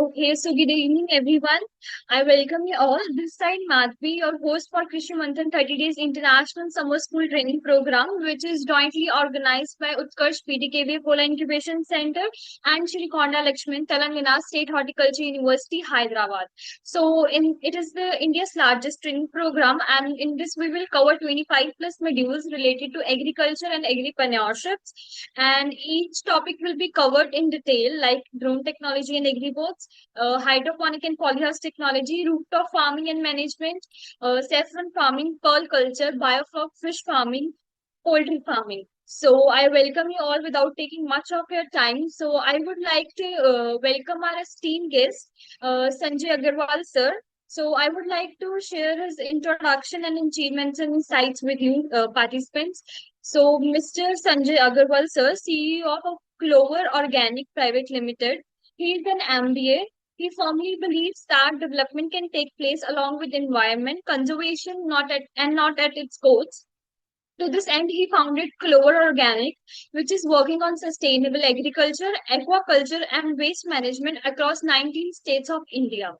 Okay, so good evening, everyone. I welcome you all. This side Madhvi, your host for Krishi Manthan 30 Days International Summer School Training Program, which is jointly organized by Utkarsh PDKV Pola Incubation Center and Shri Konda Lakshman, Telangana State Horticulture University, Hyderabad. So, it is the India's largest training program, and in this we will cover 25 plus modules related to agriculture and agripreneurship, and each topic will be covered in detail, like drone technology and agribots, hydroponic and polyhouse technology, rooftop farming and management, saffron farming, pearl culture, biofloc fish farming, poultry farming. So I welcome you all without taking much of your time. So I would like to welcome our esteemed guest, Sanjay Agarwal sir. So I would like to share his introduction and achievements and insights with you, participants. So Mr. Sanjay Agarwal sir, CEO of Clover Organic Private Limited. He is an MBA. He firmly believes that development can take place along with environment conservation, not at its cost. To this end, he founded Clover Organic, which is working on sustainable agriculture, aquaculture, and waste management across 19 states of India.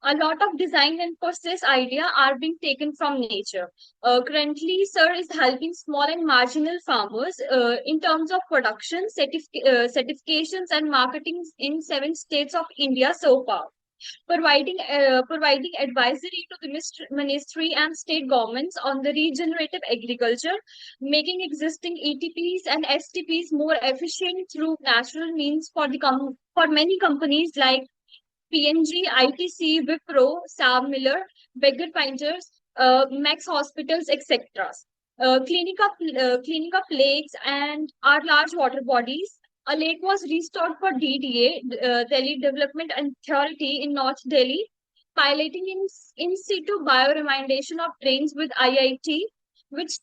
A lot of design and process idea are being taken from nature. Currently, sir is helping small and marginal farmers in terms of production, certifications, and marketing in 7 states of India so far, providing advisory to the ministry and state governments on the regenerative agriculture, making existing ETPs and STPs more efficient through natural means for for many companies like PNG, ITC, Wipro, Saab Miller, Beggar Painters, Max Hospitals, etc. Cleaning up lakes and our large water bodies. A lake was restored for DDA, Delhi Development Authority in North Delhi, piloting in situ bioremediation of drains with IIT, which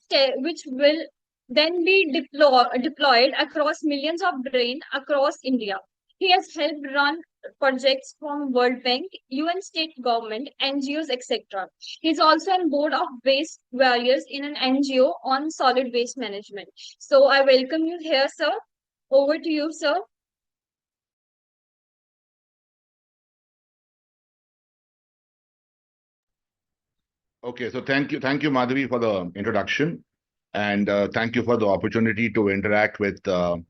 will then be deployed across millions of drains across India. He has helped run projects from World Bank, UN state government, NGOs, etc. He is also on board of Waste Warriors in an NGO on solid waste management. So I welcome you here, sir. Over to you, sir. Okay, so thank you, Madhavi, for the introduction, and thank you for the opportunity to interact with a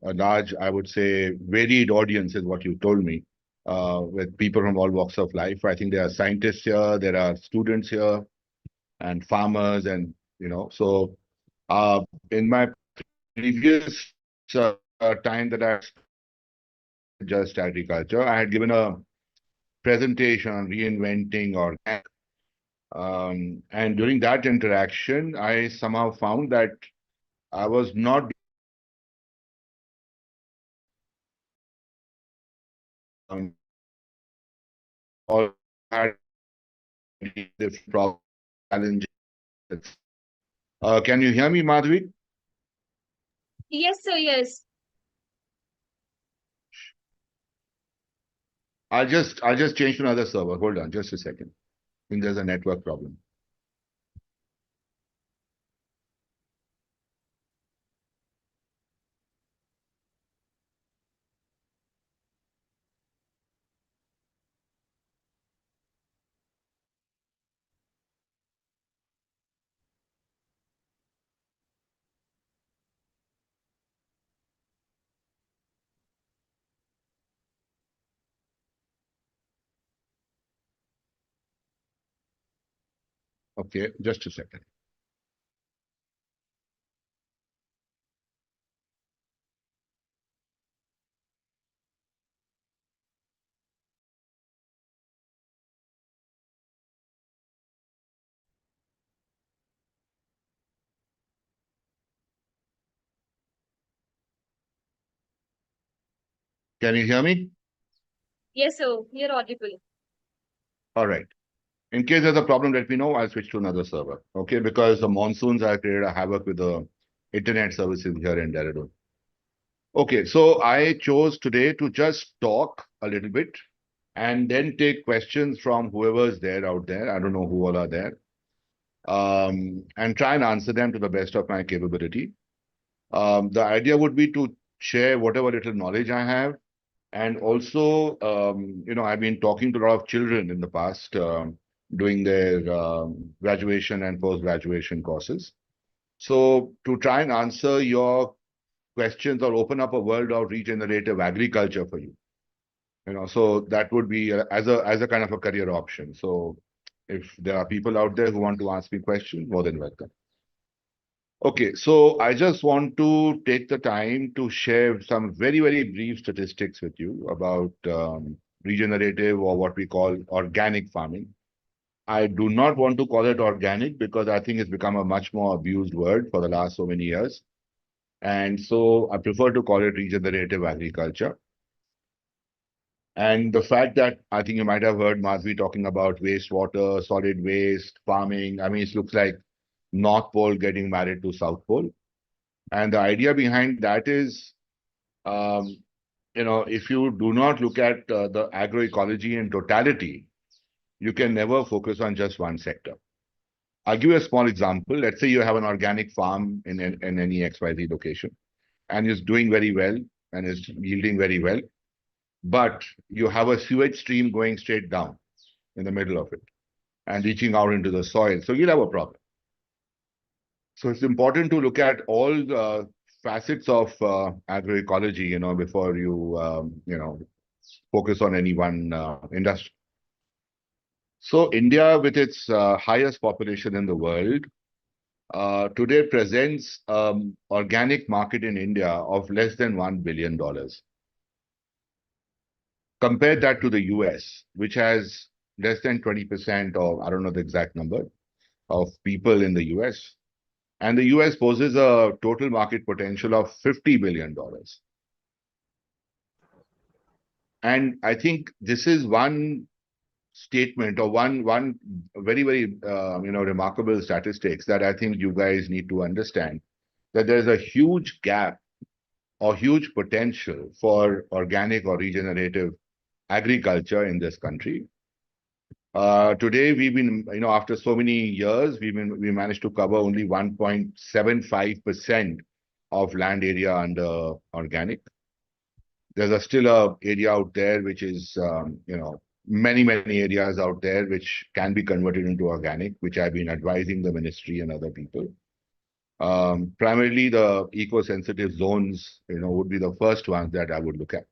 large, I would say, varied audience, is what you told me, with people from all walks of life. I think there are scientists here, there are students here, and farmers, and so in my previous time that I just agriculture, I had given a presentation on reinventing organic. And during that interaction, I somehow found that I was not all had this problem challenges. Can you hear me, Madhvi? Yes, sir. Yes. I'll just change to another server. Hold on, just a second. I think there's a network problem. Okay, just a second. Can you hear me? Yes, sir. You're audible. All right. In case there's a problem, let me know. I'll switch to another server. Okay, because the monsoons have created a havoc with the internet services here in Dehradun. Okay, so I chose today to just talk a little bit and then take questions from whoever's there out there. I don't know who all are there. And try and answer them to the best of my capability. The idea would be to share whatever little knowledge I have And also, I've been talking to a lot of children in the past, doing their graduation and post-graduation courses. So to try and answer your questions or open up a world of regenerative agriculture for you, so that would be as a kind of a career option. So if there are people out there who want to ask me questions, more than welcome. Okay, so I just want to take the time to share some very, very brief statistics with you about regenerative, or what we call organic farming. I do not want to call it organic because I think it's become a much more abused word for the last so many years. And so I prefer to call it regenerative agriculture. And the fact that I think you might have heard Madhvi talking about wastewater, solid waste, farming. I mean, it looks like North Pole getting married to South Pole. And the idea behind that is, um, if you do not look at the agroecology in totality, you can never focus on just one sector. I'll give you a small example. Let's say you have an organic farm in any XYZ location, and it's doing very well and is yielding very well, but you have a sewage stream going straight down in the middle of it and reaching out into the soil. So you'll have a problem. So it's important to look at all the facets of agroecology, before you, focus on any one industry. So India, with its highest population in the world, today presents organic market in India of less than $1 billion. Compare that to the US, which has less than 20%, or I don't know the exact number, of people in the US. And the US poses a total market potential of $50 billion. And I think this is one statement, or one very, very remarkable statistics that I think you guys need to understand, that there's a huge gap or huge potential for organic or regenerative agriculture in this country. Today, we've been, after so many years, we managed to cover only 1.75% of land area under organic. There's still a area out there which is, many, many areas out there which can be converted into organic, which I've been advising the ministry and other people. Primarily the eco-sensitive zones, would be the first ones that I would look at.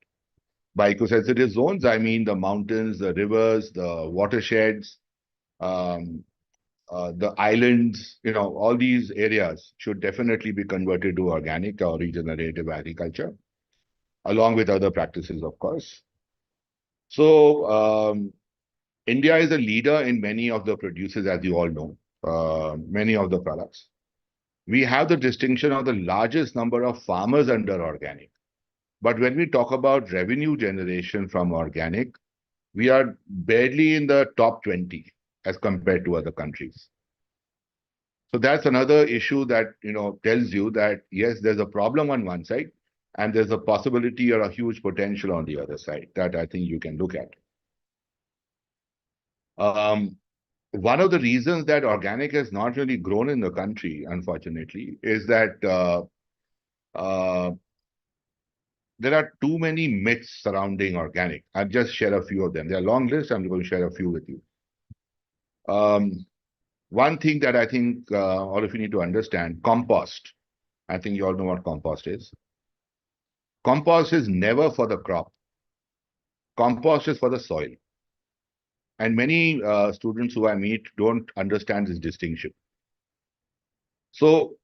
By eco-sensitive zones, I mean the mountains, the rivers, the watersheds, the islands, all these areas should definitely be converted to organic or regenerative agriculture, along with other practices, of course. So India is a leader in many of the producers, as you all know, many of the products. We have the distinction of the largest number of farmers under organic. But when we talk about revenue generation from organic, we are barely in the top 20 as compared to other countries. So that's another issue that, tells you that, yes, there's a problem on one side, and there's a possibility or a huge potential on the other side that I think you can look at. One of the reasons that organic has not really grown in the country, unfortunately, is that there are too many myths surrounding organic. I'll just share a few of them. They're a long list. I'm going to share a few with you. One thing that I think all of you need to understand, compost. I think you all know what compost is. Compost is never for the crop. Compost is for the soil. And many students who I meet don't understand this distinction. So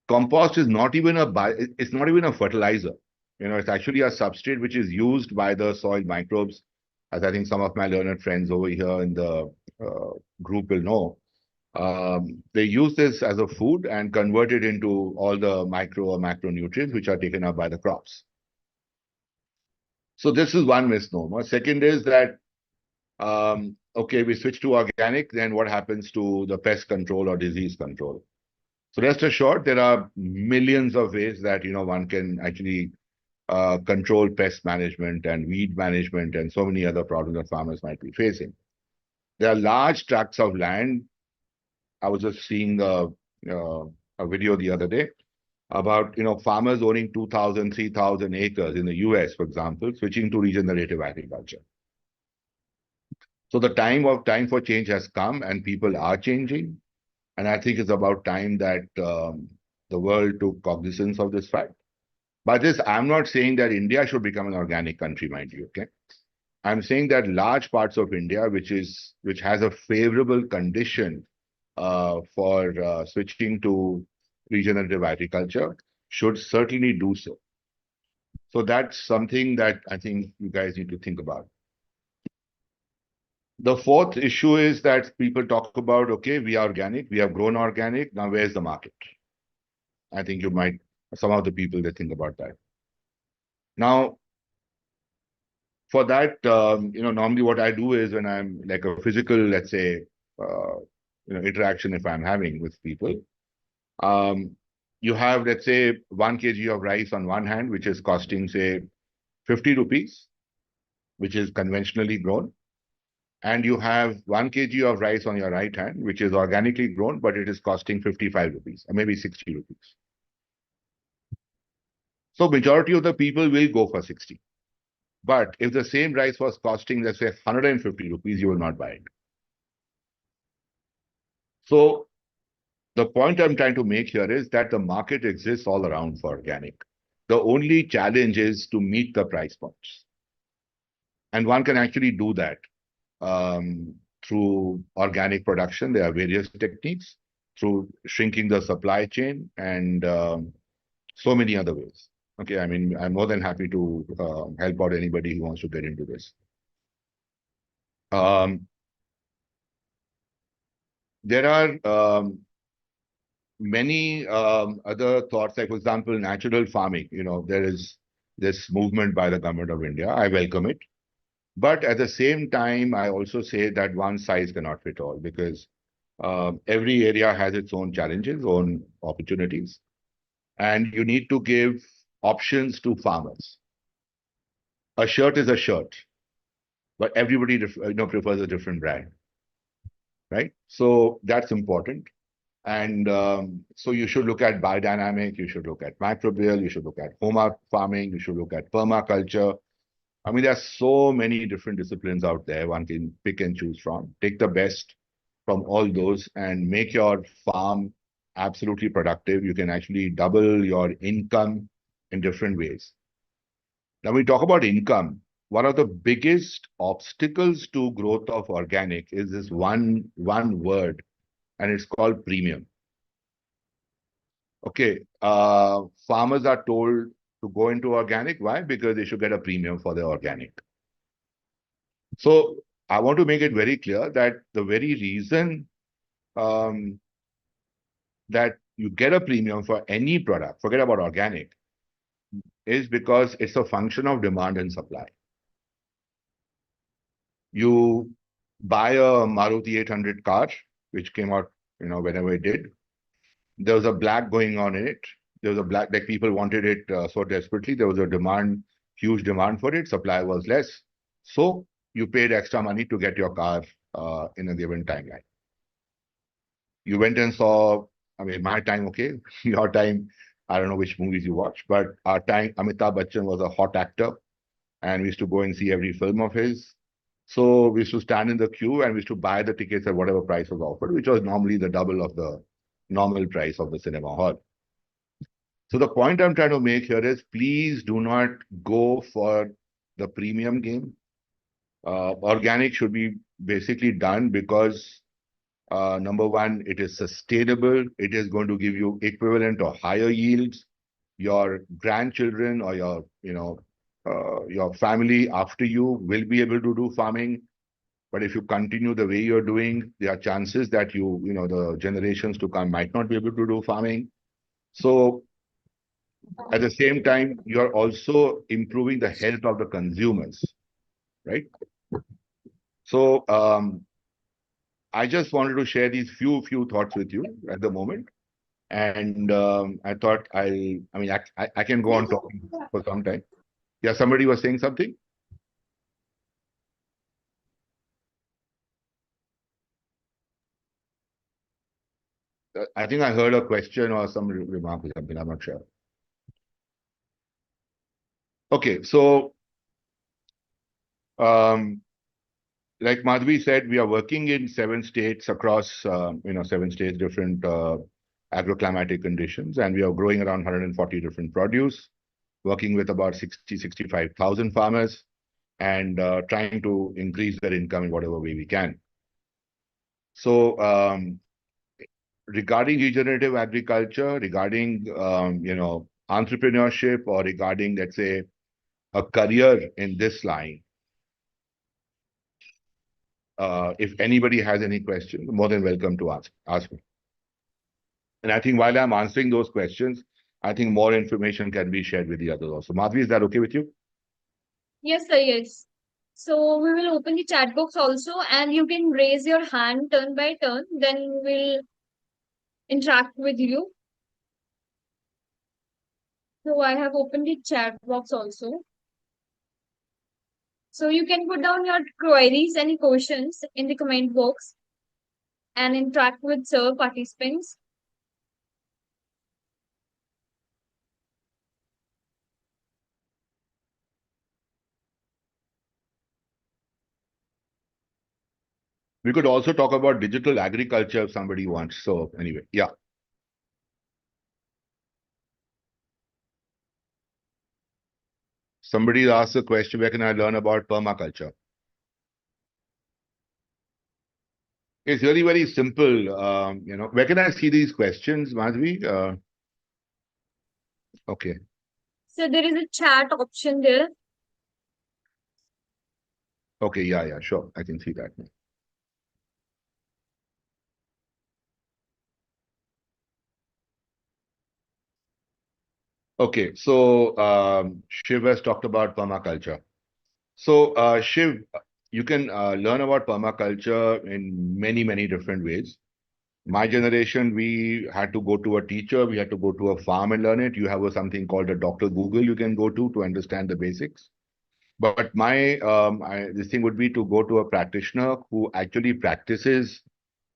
compost is not even it's not even a fertilizer. It's actually a substrate which is used by the soil microbes, as I think some of my learned friends over here in the group will know. They use this as a food and convert it into all the micro or macronutrients which are taken up by the crops. So this is one misnomer. Second is that, okay, we switch to organic, then what happens to the pest control or disease control? So rest assured, there are millions of ways that, one can actually control pest management and weed management and so many other problems that farmers might be facing. There are large tracts of land. I was just seeing a video the other day about farmers owning 2,000, 3,000 acres in the US, for example, switching to regenerative agriculture. So the time for change has come, and people are changing. And I think it's about time that the world took cognizance of this fact. By this, I'm not saying that India should become an organic country, mind you. Okay, I'm saying that large parts of India, which has a favorable condition for switching to regenerative agriculture, should certainly do so. So that's something that I think you guys need to think about. The fourth issue is that people talk about, okay, we are organic, we have grown organic, now where's the market? I think some of the people, they think about that. Now, for that, normally what I do is when I'm like a physical, let's say, interaction, if I'm having with people, um, you have, let's say, 1 kg of rice on one hand, which is costing, say, 50 rupees, which is conventionally grown. And you have 1 kg of rice on your right hand, which is organically grown, but it is costing 55 rupees, or maybe 60 rupees. So majority of the people will go for 60. But if the same rice was costing, let's say, 150 rupees, you will not buy it. So the point I'm trying to make here is that the market exists all around for organic. The only challenge is to meet the price points. And one can actually do that through organic production. There are various techniques, through shrinking the supply chain, and so many other ways. Okay, I mean, I'm more than happy to help out anybody who wants to get into this. There are many other thoughts, like, for example, natural farming. There is this movement by the government of India. I welcome it. But at the same time, I also say that one size cannot fit all, because every area has its own challenges, own opportunities, and you need to give options to farmers. A shirt is a shirt, but everybody prefers a different brand, right? So that's important. And so you should look at biodynamic, you should look at microbial, you should look at home farming, you should look at permaculture. I mean, there are so many different disciplines out there one can pick and choose from. Take the best from all those and make your farm absolutely productive. You can actually double your income in different ways. Now, when we talk about income, one of the biggest obstacles to growth of organic is this one word, and it's called premium. Okay, farmers are told to go into organic. Why? Because they should get a premium for their organic. So I want to make it very clear that the very reason that you get a premium for any product, forget about organic, is because it's a function of demand and supply. You buy a Maruti 800 car, which came out, whenever it did. There was a black going on in it. There was a black, like, people wanted it so desperately. There was a demand, huge demand for it. Supply was less. So you paid extra money to get your car in a given timeline. You went and saw, I mean, my time, okay, your time, I don't know which movies you watch, but our time, Amitabh Bachchan was a hot actor, and we used to go and see every film of his. So we used to stand in the queue, and we used to buy the tickets at whatever price was offered, which was normally the double of the normal price of the cinema hall. So the point I'm trying to make here is, please do not go for the premium game. Organic should be basically done because number one, it is sustainable. It is going to give you equivalent or higher yields. Your grandchildren or your family after you will be able to do farming. But if you continue the way you're doing, there are chances that the generations to come might not be able to do farming. So at the same time, you're also improving the health of the consumers, right? So I just wanted to share these few thoughts with you at the moment. And I thought I can go on talking for some time. Yeah, somebody was saying something. I think I heard a question or some remark or something. I'm not sure. Okay, so um, like Madhvi said, we are working in 7 states across, 7 states, different agroclimatic conditions, and we are growing around 140 different produce, working with about 65,000 farmers, and trying to increase their income in whatever way we can. So, regarding regenerative agriculture, regarding entrepreneurship, or regarding, let's say, a career in this line, if anybody has any questions, more than welcome to ask me. And I think while I'm answering those questions, I think more information can be shared with the others also. Madhvi, is that okay with you? Yes, sir, yes. So we will open the chat box also, and you can raise your hand turn by turn. Then we'll interact with you. So I have opened the chat box also. So you can put down your queries, any questions in the comment box and interact with sir participants. We could also talk about digital agriculture if somebody wants. So anyway, yeah. Somebody asked a question, where can I learn about permaculture? It's really very simple. Where can I see these questions, Madhvi? Okay. So there is a chat option there. Okay, yeah, sure. I can see that now. Okay, so Shiv has talked about permaculture. So Shiv, you can learn about permaculture in many, many different ways. My generation, we had to go to a teacher, we had to go to a farm and learn it. You have something called a Dr. Google you can go to understand the basics. But this thing would be to go to a practitioner who actually practices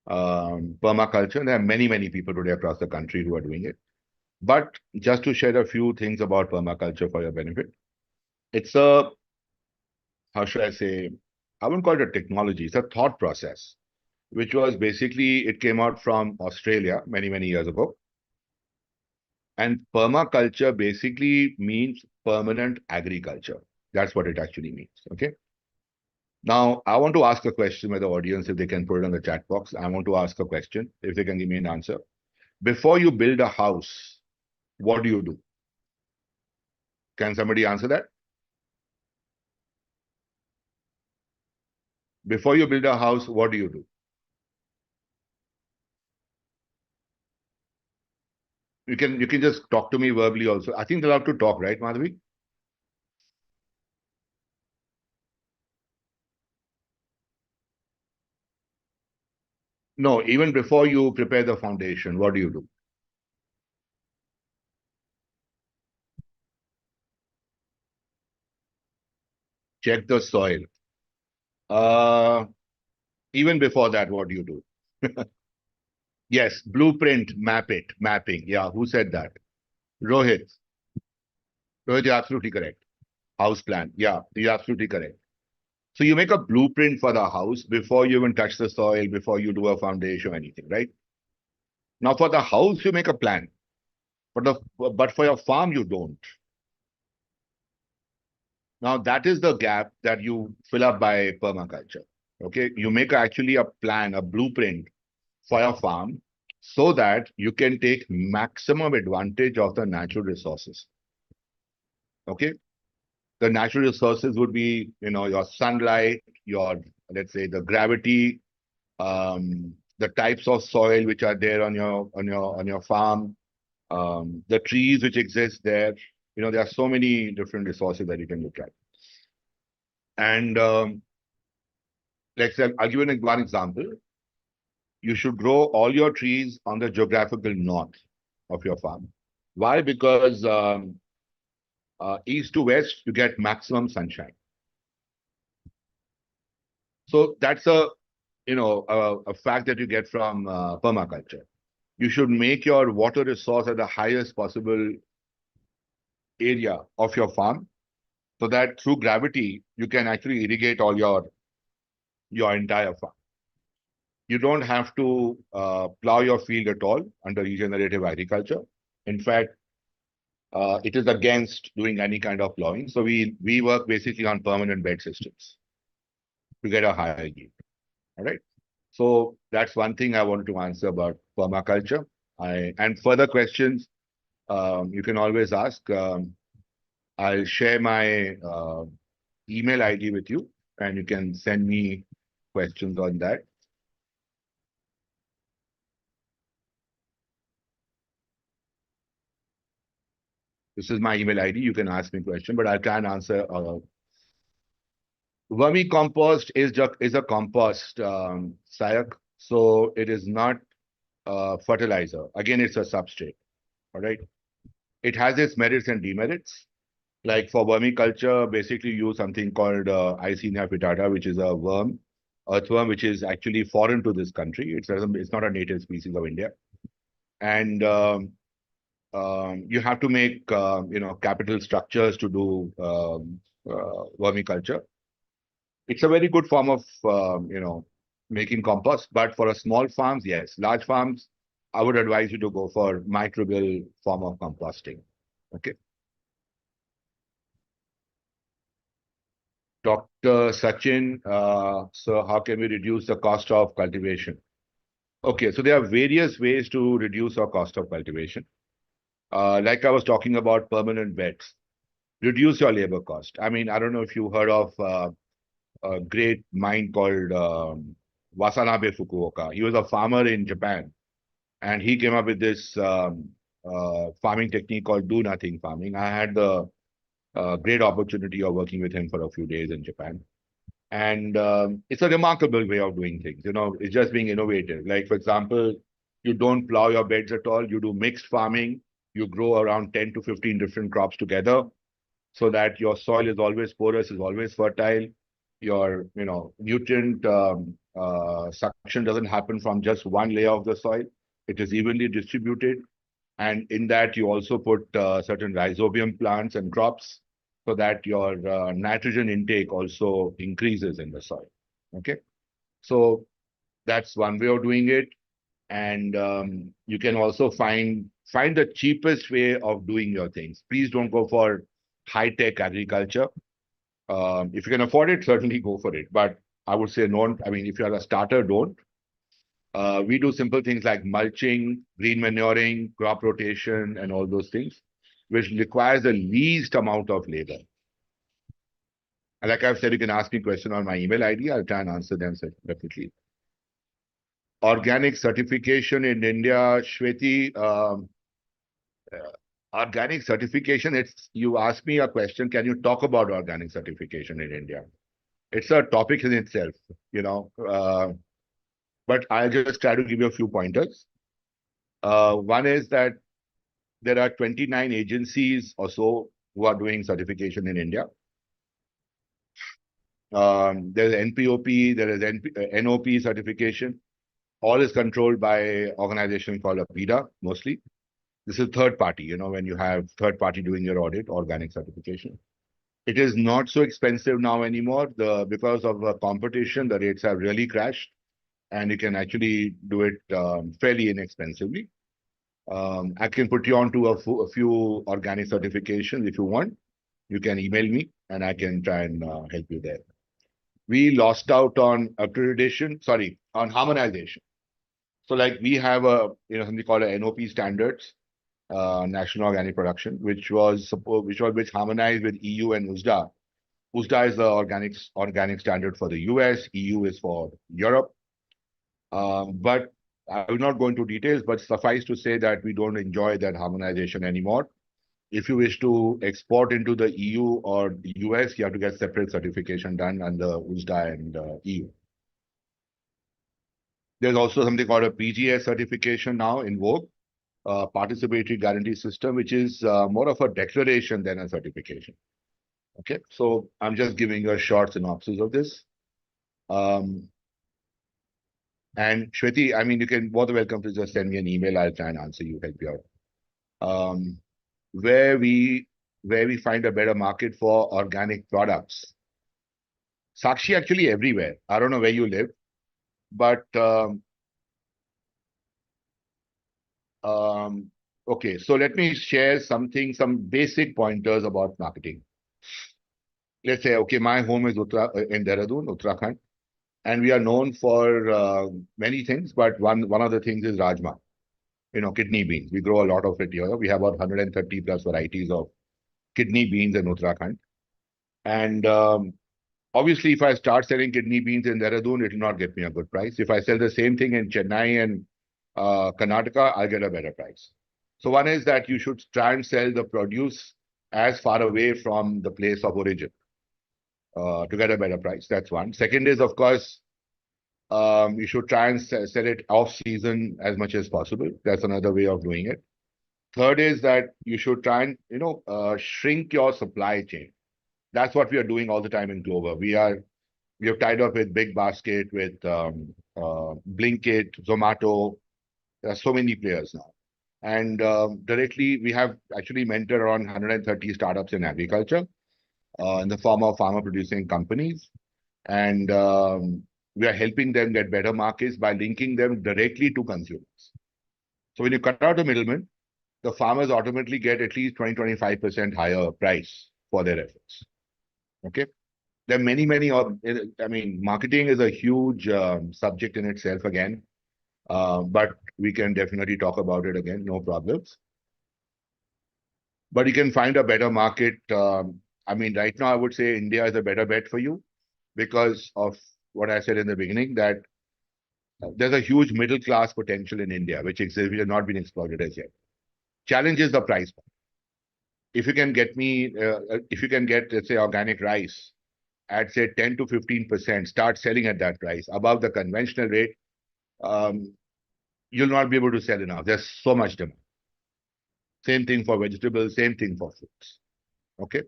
permaculture. There are many, many people today across the country who are doing it. But just to share a few things about permaculture for your benefit, it's a, how should I say, I wouldn't call it a technology, it's a thought process, which was basically, it came out from Australia many, many years ago. And permaculture basically means permanent agriculture. That's what it actually means. Okay. Now, I want to ask a question with the audience, if they can put it on the chat box. I want to ask a question, if they can give me an answer. Before you build a house, what do you do? Can somebody answer that? Before you build a house, what do you do? You can just talk to me verbally also. I think they'll have to talk, right, Madhavi? No, even before you prepare the foundation, what do you do? Check the soil. Uh, Even before that, what do you do? Yes, blueprint, map it, mapping. Yeah, who said that? Rohit. Rohit, you're absolutely correct. House plan. Yeah, you're absolutely correct. So you make a blueprint for the house before you even touch the soil, before you do a foundation or anything, right? Now for the house, you make a plan. But for your farm, you don't. Now that is the gap that you fill up by permaculture. Okay, you make actually a plan, a blueprint for your farm so that you can take maximum advantage of the natural resources. Okay, the natural resources would be, your sunlight, your, let's say, the gravity, the types of soil which are there on your farm, the trees which exist there. There are so many different resources that you can look at. And let's say, I'll give you one example. You should grow all your trees on the geographical north of your farm. Why? Because east to west, you get maximum sunshine. So that's a fact that you get from permaculture. you should make your water resource at the highest possible area of your farm so that through gravity, you can actually irrigate all your entire farm. You don't have to plow your field at all under regenerative agriculture. In fact, it is against doing any kind of plowing. So we work basically on permanent bed systems to get a higher yield. All right. So that's one thing I wanted to answer about permaculture. And further questions you can always ask. I'll share my email ID with you, and you can send me questions on that. This is my email ID. You can ask me a question, but I'll try and answer. Vermicompost is a compost, Sayak. So it is not fertilizer. Again, it's a substrate. All right. It has its merits and demerits. Like for vermiculture, basically use something called Icenia fetata, which is a worm, earthworm, which is actually foreign to this country. It's not a native species of India. And you have to make capital structures to do vermiculture. It's a very good form of making compost, but for a small farms, yes. Large farms, I would advise you to go for microbial form of composting. Okay. Dr. Sachin, so how can we reduce the cost of cultivation? Okay, so there are various ways to reduce our cost of cultivation. Like I was talking about permanent beds, reduce your labor cost. I mean, I don't know if you heard of a great mind called Wasanabe Fukuoka. He was a farmer in Japan, and he came up with this farming technique called do nothing farming. I had the great opportunity of working with him for a few days in Japan. And it's a remarkable way of doing things. It's just being innovative. Like, for example, you don't plow your beds at all. You do mixed farming. You grow around 10 to 15 different crops together so that your soil is always porous, is always fertile. Your, nutrient suction doesn't happen from just one layer of the soil. It is evenly distributed. And in that, you also put certain rhizobium plants and crops so that your nitrogen intake also increases in the soil. Okay. So that's one way of doing it. And you can also find the cheapest way of doing your things. Please don't go for high-tech agriculture. If you can afford it, certainly go for it. But I would say don't. I mean, if you're a starter, don't. We do simple things like mulching, green manuring, crop rotation, and all those things, which requires the least amount of labor. And like I've said, you can ask me a question on my email ID. I'll try and answer them separately. Organic certification in India, Shweti. Organic certification, you asked me a question, can you talk about organic certification in India? It's a topic in itself, but I'll just try to give you a few pointers. One is that there are 29 agencies or so who are doing certification in India. There's NPOP, there is NOP certification. All is controlled by organization called APIDA, mostly. This is third party, when you have third party doing your audit, organic certification. It is not so expensive now anymore. Because of competition, the rates have really crashed, and you can actually do it fairly inexpensively. I can put you on to a few organic certifications if you want. You can email me, and I can try and help you there. We lost out on on harmonization. So like we have something called a NOP standards, National Organic Production, which harmonized with EU and USDA. USDA is the organic standard for the US, EU is for Europe. But I will not go into details, but suffice to say that we don't enjoy that harmonization anymore. If you wish to export into the EU or the US, you have to get separate certification done under USDA and EU. There's also something called a PGS certification now in vogue, participatory guarantee system, which is more of a declaration than a certification. Okay, so I'm just giving you a short synopsis of this. And Shweti, I mean, you can more than welcome to just send me an email. I'll try and answer you, help you out. Where we find a better market for organic products. Sakshi, actually everywhere. I don't know where you live, but um, okay. So let me share some basic pointers about marketing. Let's say, okay, my home is in Dehradun, Uttarakhand, and we are known for many things, but one of the things is rajma. Kidney beans. We grow a lot of it here. We have about 130 plus varieties of kidney beans in Uttarakhand. And obviously, if I start selling kidney beans in Dehradun, it will not get me a good price. If I sell the same thing in Chennai and Karnataka, I'll get a better price. So one is that you should try and sell the produce as far away from the place of origin to get a better price. That's one. Second is, of course, you should try and sell it off season as much as possible. That's another way of doing it. Third is that you should try and shrink your supply chain. That's what we are doing all the time in Clover. We have tied up with Big Basket, with Blinkit, Zomato. There are so many players now. And directly, we have actually mentored around 130 startups in agriculture in the form of farmer producing companies. And we are helping them get better markets by linking them directly to consumers. So when you cut out the middleman, the farmers automatically get at least 20-25% higher price for their efforts. Okay. There are many, I mean, marketing is a huge subject in itself again, but we can definitely talk about it again, no problems. But you can find a better market. I mean, right now, I would say India is a better bet for you because of what I said in the beginning, that there's a huge middle class potential in India, which exists, which has not been exploited as yet. Challenge is the price. If you can get if you can get, let's say, organic rice at say 10 to 15%, start selling at that price above the conventional rate, you'll not be able to sell enough. There's so much demand. Same thing for vegetables, same thing for fruits. Okay.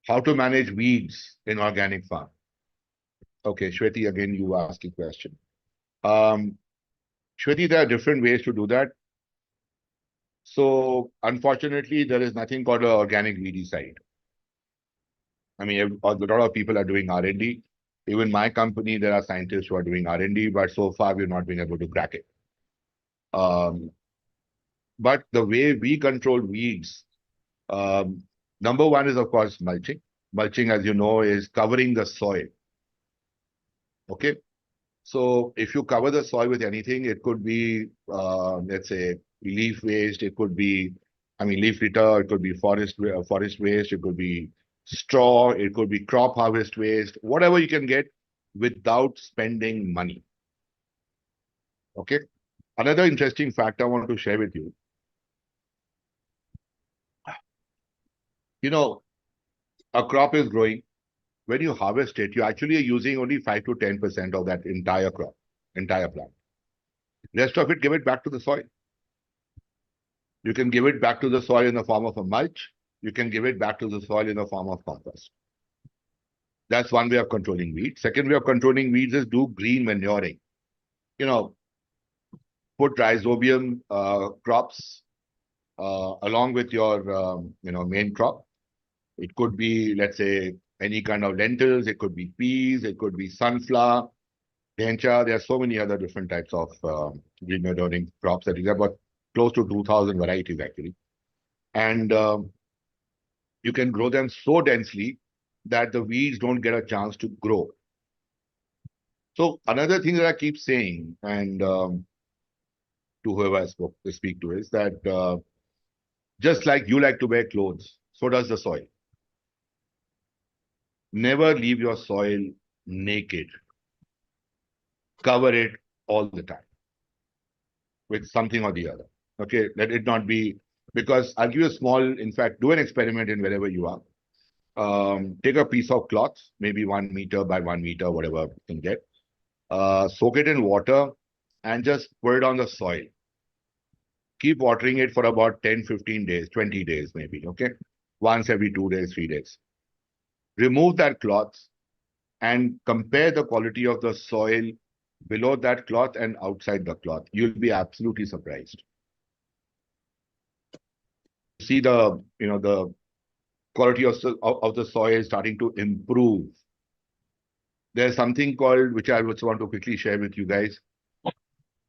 How to manage weeds in organic farm. Okay, Shweti, again, you ask a question. Shweti, there are different ways to do that. So unfortunately, there is nothing called an organic weedicide. I mean, a lot of people are doing R&D. Even my company, there are scientists who are doing R&D, but so far we've not been able to crack it. But the way we control weeds, number one is, of course, mulching. Mulching, as you know, is covering the soil. Okay. So if you cover the soil with anything, it could be, let's say, leaf waste. It could be, I mean, leaf litter. It could be forest waste. It could be straw. It could be crop harvest waste. Whatever you can get without spending money. Okay. Another interesting fact I want to share with you. You know, a crop is growing. When you harvest it, you actually are using only 5 to 10% of that entire crop, entire plant. Rest of it, give it back to the soil. You can give it back to the soil in the form of a mulch. You can give it back to the soil in the form of compost. That's one way of controlling weeds. Second way of controlling weeds is do green manuring. You know, put rhizobium crops along with your main crop. It could be, let's say, any kind of lentils. It could be peas. It could be sunflower, dhencha. There are so many other different types of green manuring crops that is about close to 2,000 varieties actually. And you can grow them so densely that the weeds don't get a chance to grow. So another thing that I keep saying, and to whoever I speak to, is that just like you like to wear clothes, so does the soil. Never leave your soil naked. Cover it all the time with something or the other. Okay, let it not be, because I'll give you a small, in fact, do an experiment in wherever you are. Take a piece of cloth, maybe 1 meter by 1 meter, whatever you can get. Soak it in water and just put it on the soil. Keep watering it for about 10, 15 days, 20 days maybe, okay? Once every 2 days, 3 days. remove that cloth and compare the quality of the soil below that cloth and outside the cloth. You'll be absolutely surprised. See the quality of the soil starting to improve. There's something called, which I just want to quickly share with you guys,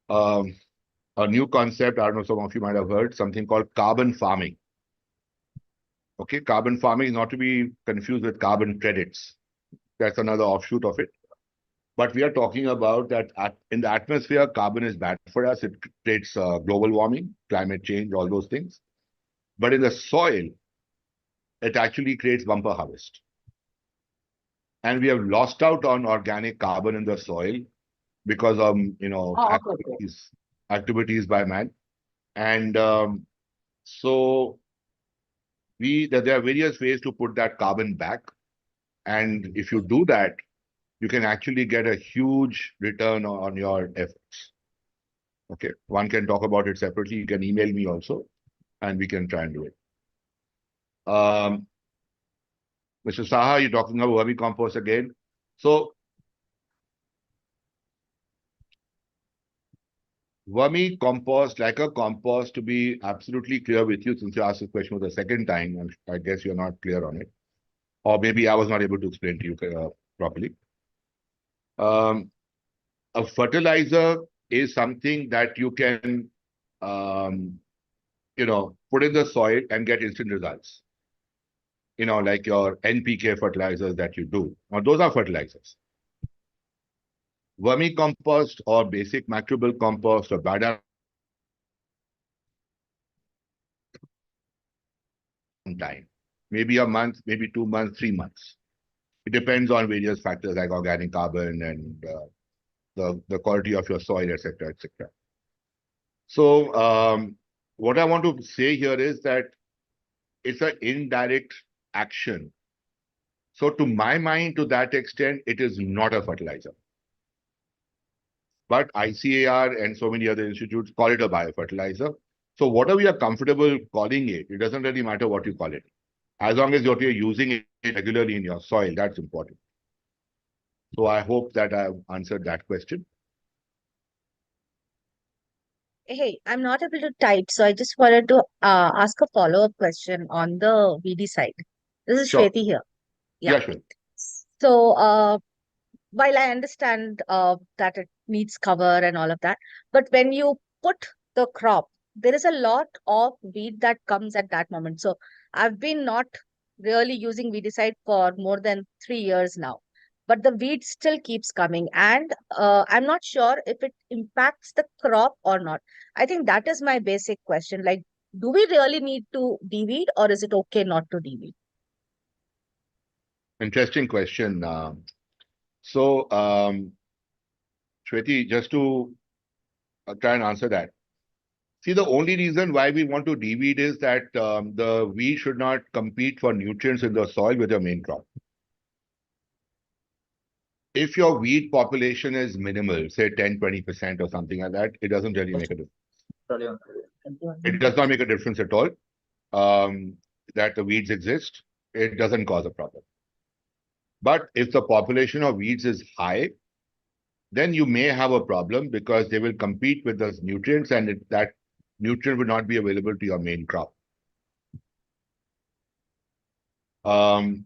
um, a new concept. I don't know, some of you might have heard something called carbon farming. Okay, carbon farming is not to be confused with carbon credits. That's another offshoot of it. But we are talking about that in the atmosphere, carbon is bad for us. It creates global warming, climate change, all those things. But in the soil, it actually creates bumper harvest. And we have lost out on organic carbon in the soil because of activities by man. And so there are various ways to put that carbon back. And if you do that, you can actually get a huge return on your efforts. Okay, one can talk about it separately. You can email me also, and we can try and do it. Mr. Saha, you're talking about vermicompost again. So vermicompost, like a compost, to be absolutely clear with you, since you asked this question for the second time, and I guess you're not clear on it, or maybe I was not able to explain to you properly. A fertilizer is something that you can, put in the soil and get instant results. Like your NPK fertilizers that you do. Now, those are fertilizers. Vermicompost or basic microbial compost or bad time. Maybe a month, maybe 2 months, 3 months. It depends on various factors like organic carbon and the quality of your soil, etc., etc. So, what I want to say here is that it's an indirect action. So, to my mind, to that extent, it is not a fertilizer. But ICAR and so many other institutes call it a biofertilizer. So, whatever we are comfortable calling it, it doesn't really matter what you call it. As long as you're using it regularly in your soil, that's important. So, I hope that I've answered that question. Hey, I'm not able to type, so I just wanted to ask a follow-up question on the VD side. This is Sure. Shweti here. Yeah. Yeah, sure. So, while I understand that it needs cover and all of that, but when you put the crop, there is a lot of weed that comes at that moment. So, I've been not really using weedicide for more than 3 years now, but the weed still keeps coming, and I'm not sure if it impacts the crop or not. I think that is my basic question. Like, do we really need to deweed, or is it okay not to deweed? Interesting question. So, Shweti, just to try and answer that. See, the only reason why we want to deweed is that the weed should not compete for nutrients in the soil with your main crop. If your weed population is minimal, say 10, 20% or something like that, it doesn't really make a difference. It does not make a difference at all that the weeds exist. It doesn't cause a problem. But if the population of weeds is high, then you may have a problem because they will compete with those nutrients and that nutrient will not be available to your main crop. In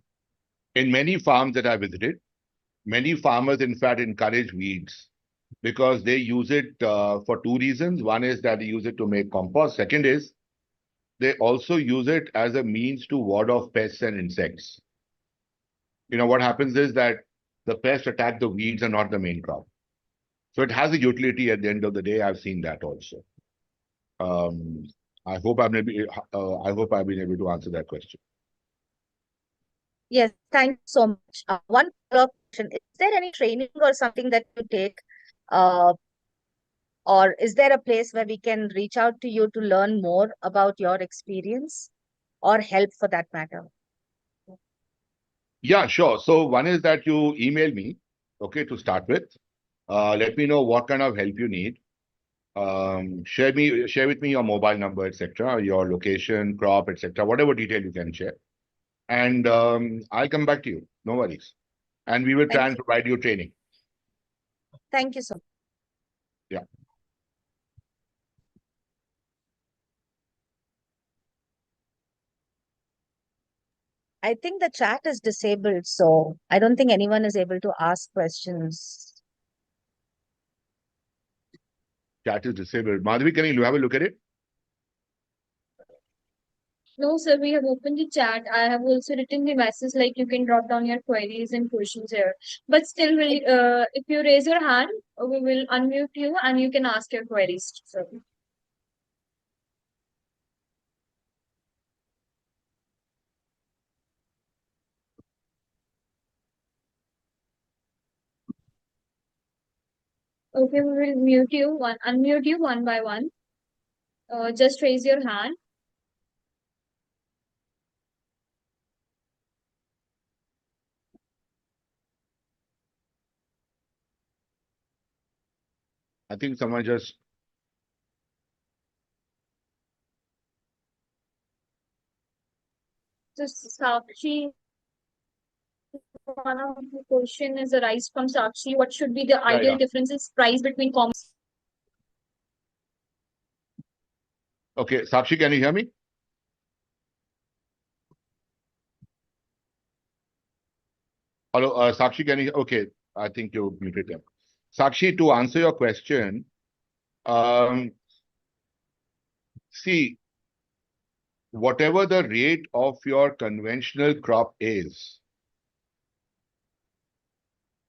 many farms that I visited, many farmers, in fact, encourage weeds because they use it for two reasons. One is that they use it to make compost. Second is they also use it as a means to ward off pests and insects. What happens is that the pests attack the weeds and not the main crop. So it has a utility at the end of the day. I've seen that also. I hope I've been able to answer that question. Yes, thank you so much. One follow-up question. Is there any training or something that you take, uh, or is there a place where we can reach out to you to learn more about your experience or help for that matter? Yeah, sure. So one is that you email me, okay, to start with. Let me know what kind of help you need. Share with me your mobile number, etc., your location, crop, etc., whatever detail you can share. And I'll come back to you. No worries. And we will try Thank and you. provide you training. Thank you so much. Yeah. I think the chat is disabled, so I don't think anyone is able to ask questions. Chat is disabled. Madhavi, can you have a look at it? No, sir, we have opened the chat. I have also written the message like you can drop down your queries and questions here. But still, if you raise your hand, we will unmute you and you can ask your queries, sir. Okay, we will unmute you one by one. Just raise your hand. I think someone just Just Sakshi, one of the question is arise from Sakshi. What should be the yeah, ideal yeah. differences price between commerce? Okay, Sakshi, can you hear me? Hello, Sakshi, can you? Okay, I think you muted them. Sakshi, to answer your question, um, see, whatever the rate of your conventional crop is,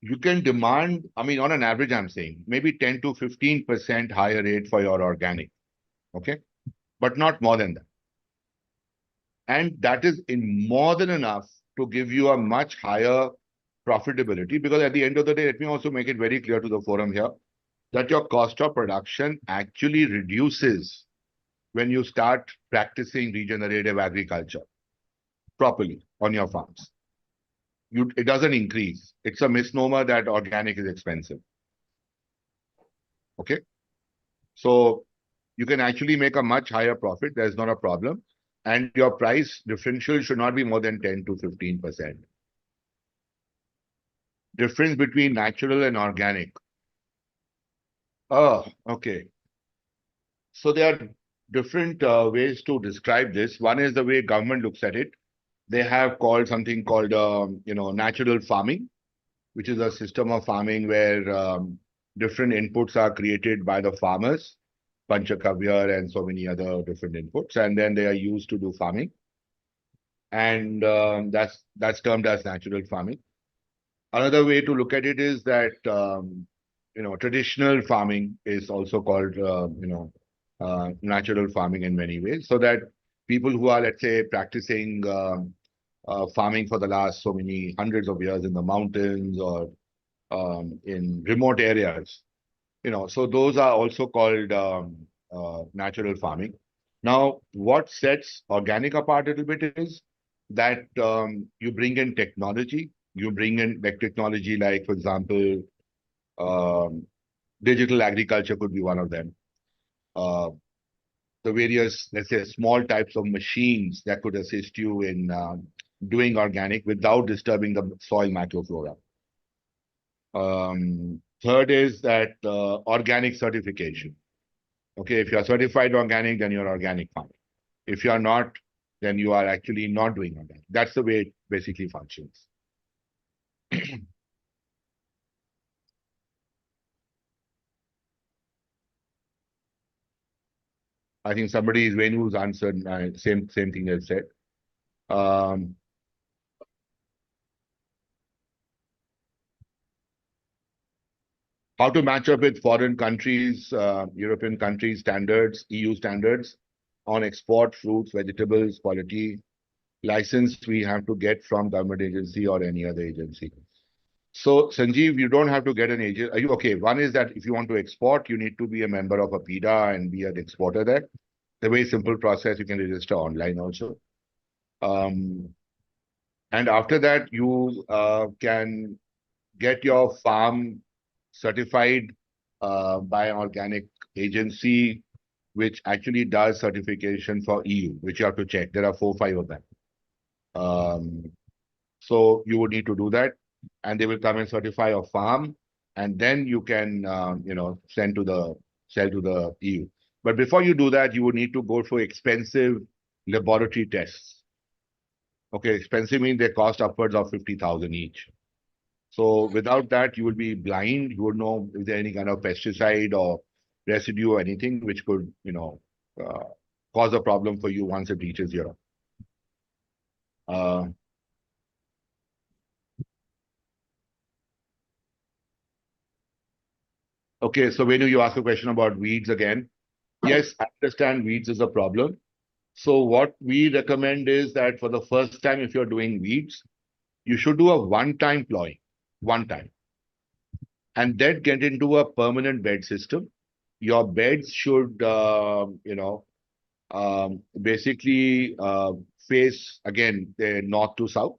you can demand, I mean, on an average, I'm saying maybe 10 to 15% higher rate for your organic. Okay, but not more than that. And that is in more than enough to give you a much higher profitability, because at the end of the day, let me also make it very clear to the forum here that your cost of production actually reduces when you start practicing regenerative agriculture properly on your farms. It doesn't increase. It's a misnomer that organic is expensive. Okay. So you can actually make a much higher profit. There's not a problem. And your price differential should not be more than 10 to 15%. Difference between natural and organic. Oh, okay. So there are different ways to describe this. One is the way government looks at it. They have called something called, natural farming, which is a system of farming where different inputs are created by the farmers, panchakavya and so many other different inputs, and then they are used to do farming. And that's termed as natural farming. Another way to look at it is that traditional farming is also called natural farming in many ways. So that people who are, let's say, practicing farming for the last so many hundreds of years in the mountains or in remote areas, so those are also called natural farming. Now, what sets organic apart a little bit is that you bring in technology. You bring in like technology, like, for example, um, digital agriculture could be one of them. Uh, the various, let's say, small types of machines that could assist you in doing organic without disturbing the soil microflora. Third is that organic certification. Okay, if you are certified organic, then you're organic farming. If you are not, then you are actually not doing organic. That's the way it basically functions. I think somebody is Venu's answered same thing as said. Um, how to match up with foreign countries, European countries standards, EU standards on export fruits, vegetables, quality license we have to get from government agency or any other agency. So, Sanjeev, you don't have to get an agent. Are you okay? One is that if you want to export, you need to be a member of a PIDA and be an exporter there. The very simple process, you can register online also. Um, and after that, you can get your farm certified by an organic agency, which actually does certification for EU, which you have to check. There are 4, 5 of them. Um, so you would need to do that, and they will come and certify your farm, and then you can, sell to the EU. But before you do that, you would need to go for expensive laboratory tests. Okay, expensive means they cost upwards of 50,000 each. So without that, you would be blind. You would know if there any kind of pesticide or residue or anything which could, uh, cause a problem for you once it reaches Europe. Uh, okay, so when you ask a question about weeds again, yes, I understand weeds is a problem. So what we recommend is that for the first time, if you're doing weeds, you should do a one-time plowing, one time, and then get into a permanent bed system. Your beds should, basically face again the north to south,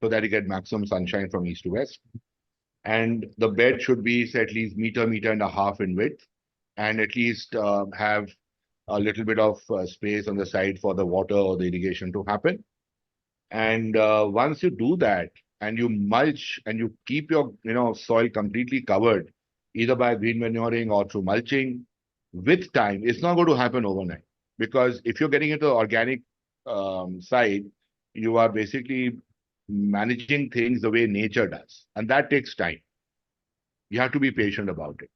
so that you get maximum sunshine from east to west. And the bed should be say, at least meter and a half in width, and at least have a little bit of space on the side for the water or the irrigation to happen. And once you do that, and you mulch and you keep your soil completely covered, either by green manuring or through mulching, with time, it's not going to happen overnight. Because if you're getting into the organic side, you are basically managing things the way nature does, and that takes time. You have to be patient about it.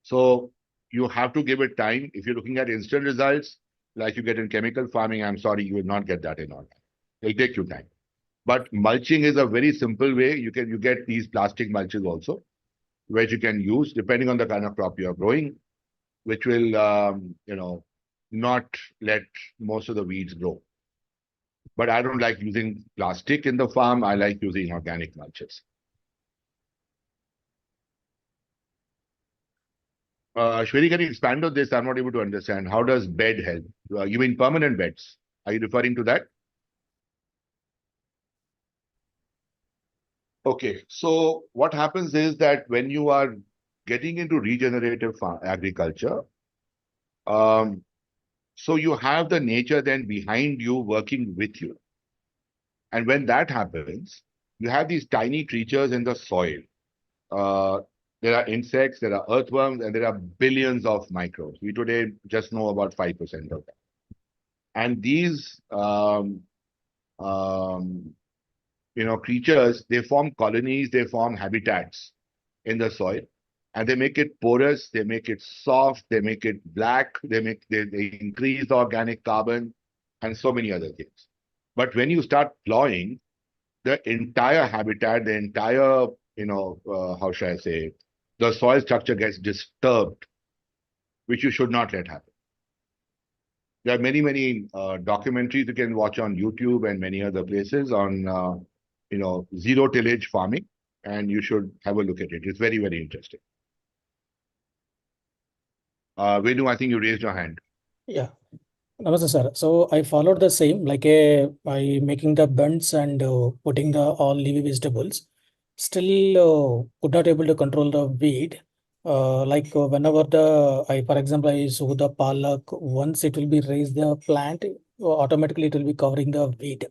So you have to give it time. If you're looking at instant results, like you get in chemical farming, I'm sorry, you will not get that in organic. It'll take you time. But mulching is a very simple way. You get these plastic mulches also, which you can use depending on the kind of crop you are growing, which will not let most of the weeds grow. But I don't like using plastic in the farm. I like using organic mulches. Shwari, can you expand on this? I'm not able to understand. How does bed help? You mean permanent beds? Are you referring to that? Okay, so what happens is that when you are getting into regenerative agriculture, um, so you have the nature then behind you working with you. And when that happens, you have these tiny creatures in the soil. Uh, there are insects, there are earthworms, and there are billions of microbes. We today just know about 5% of them. And these um, creatures, they form colonies, they form habitats in the soil, and they make it porous, they make it soft, they make it black, they increase the organic carbon, and so many other things. But when you start plowing, the entire habitat, the entire, how should I say, the soil structure gets disturbed, which you should not let happen. There are many documentaries you can watch on YouTube and many other places on zero tillage farming, and you should have a look at it. It's very interesting. Venu, I think you raised your hand. Yeah. Namaste, sir. So I followed the same, like by making the bunds and putting the all leafy vegetables. Still could not able to control the weed. Whenever for example, I sow the palak, once it will be raised the plant, automatically it will be covering the weed.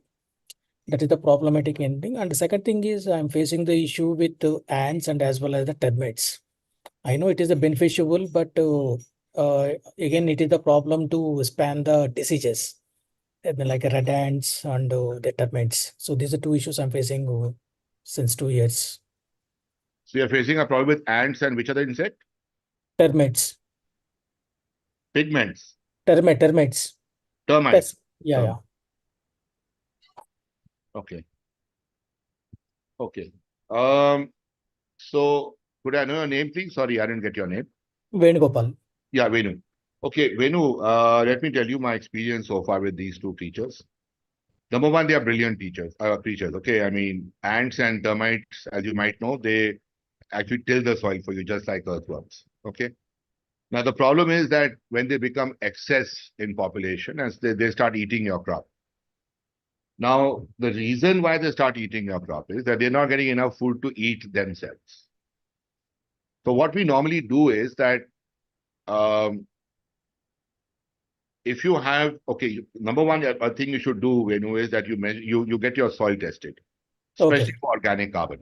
That is the problematic ending. And the second thing is I'm facing the issue with ants and as well as the termites. I know it is a beneficial, but again, it is the problem to span the diseases, like red ants and the termites. So these are two issues I'm facing since 2 years. So you're facing a problem with ants and which other insect? Termites. Pigments. Termites. Termites. Yeah. Okay. So could I know your name, please? Sorry, I didn't get your name. Venugopal. Yeah, Venu. Okay, Venu, let me tell you my experience so far with these two creatures. Number one, they are brilliant creatures. Okay, I mean, ants and termites, as you might know, they actually till the soil for you, just like earthworms. Okay. Now, the problem is that when they become excess in population, as they start eating your crop. Now, the reason why they start eating your crop is that they're not getting enough food to eat themselves. So what we normally do is that if you have, okay, number one, a thing you should do, Venu, is that you get your soil tested, especially Okay. for organic carbon.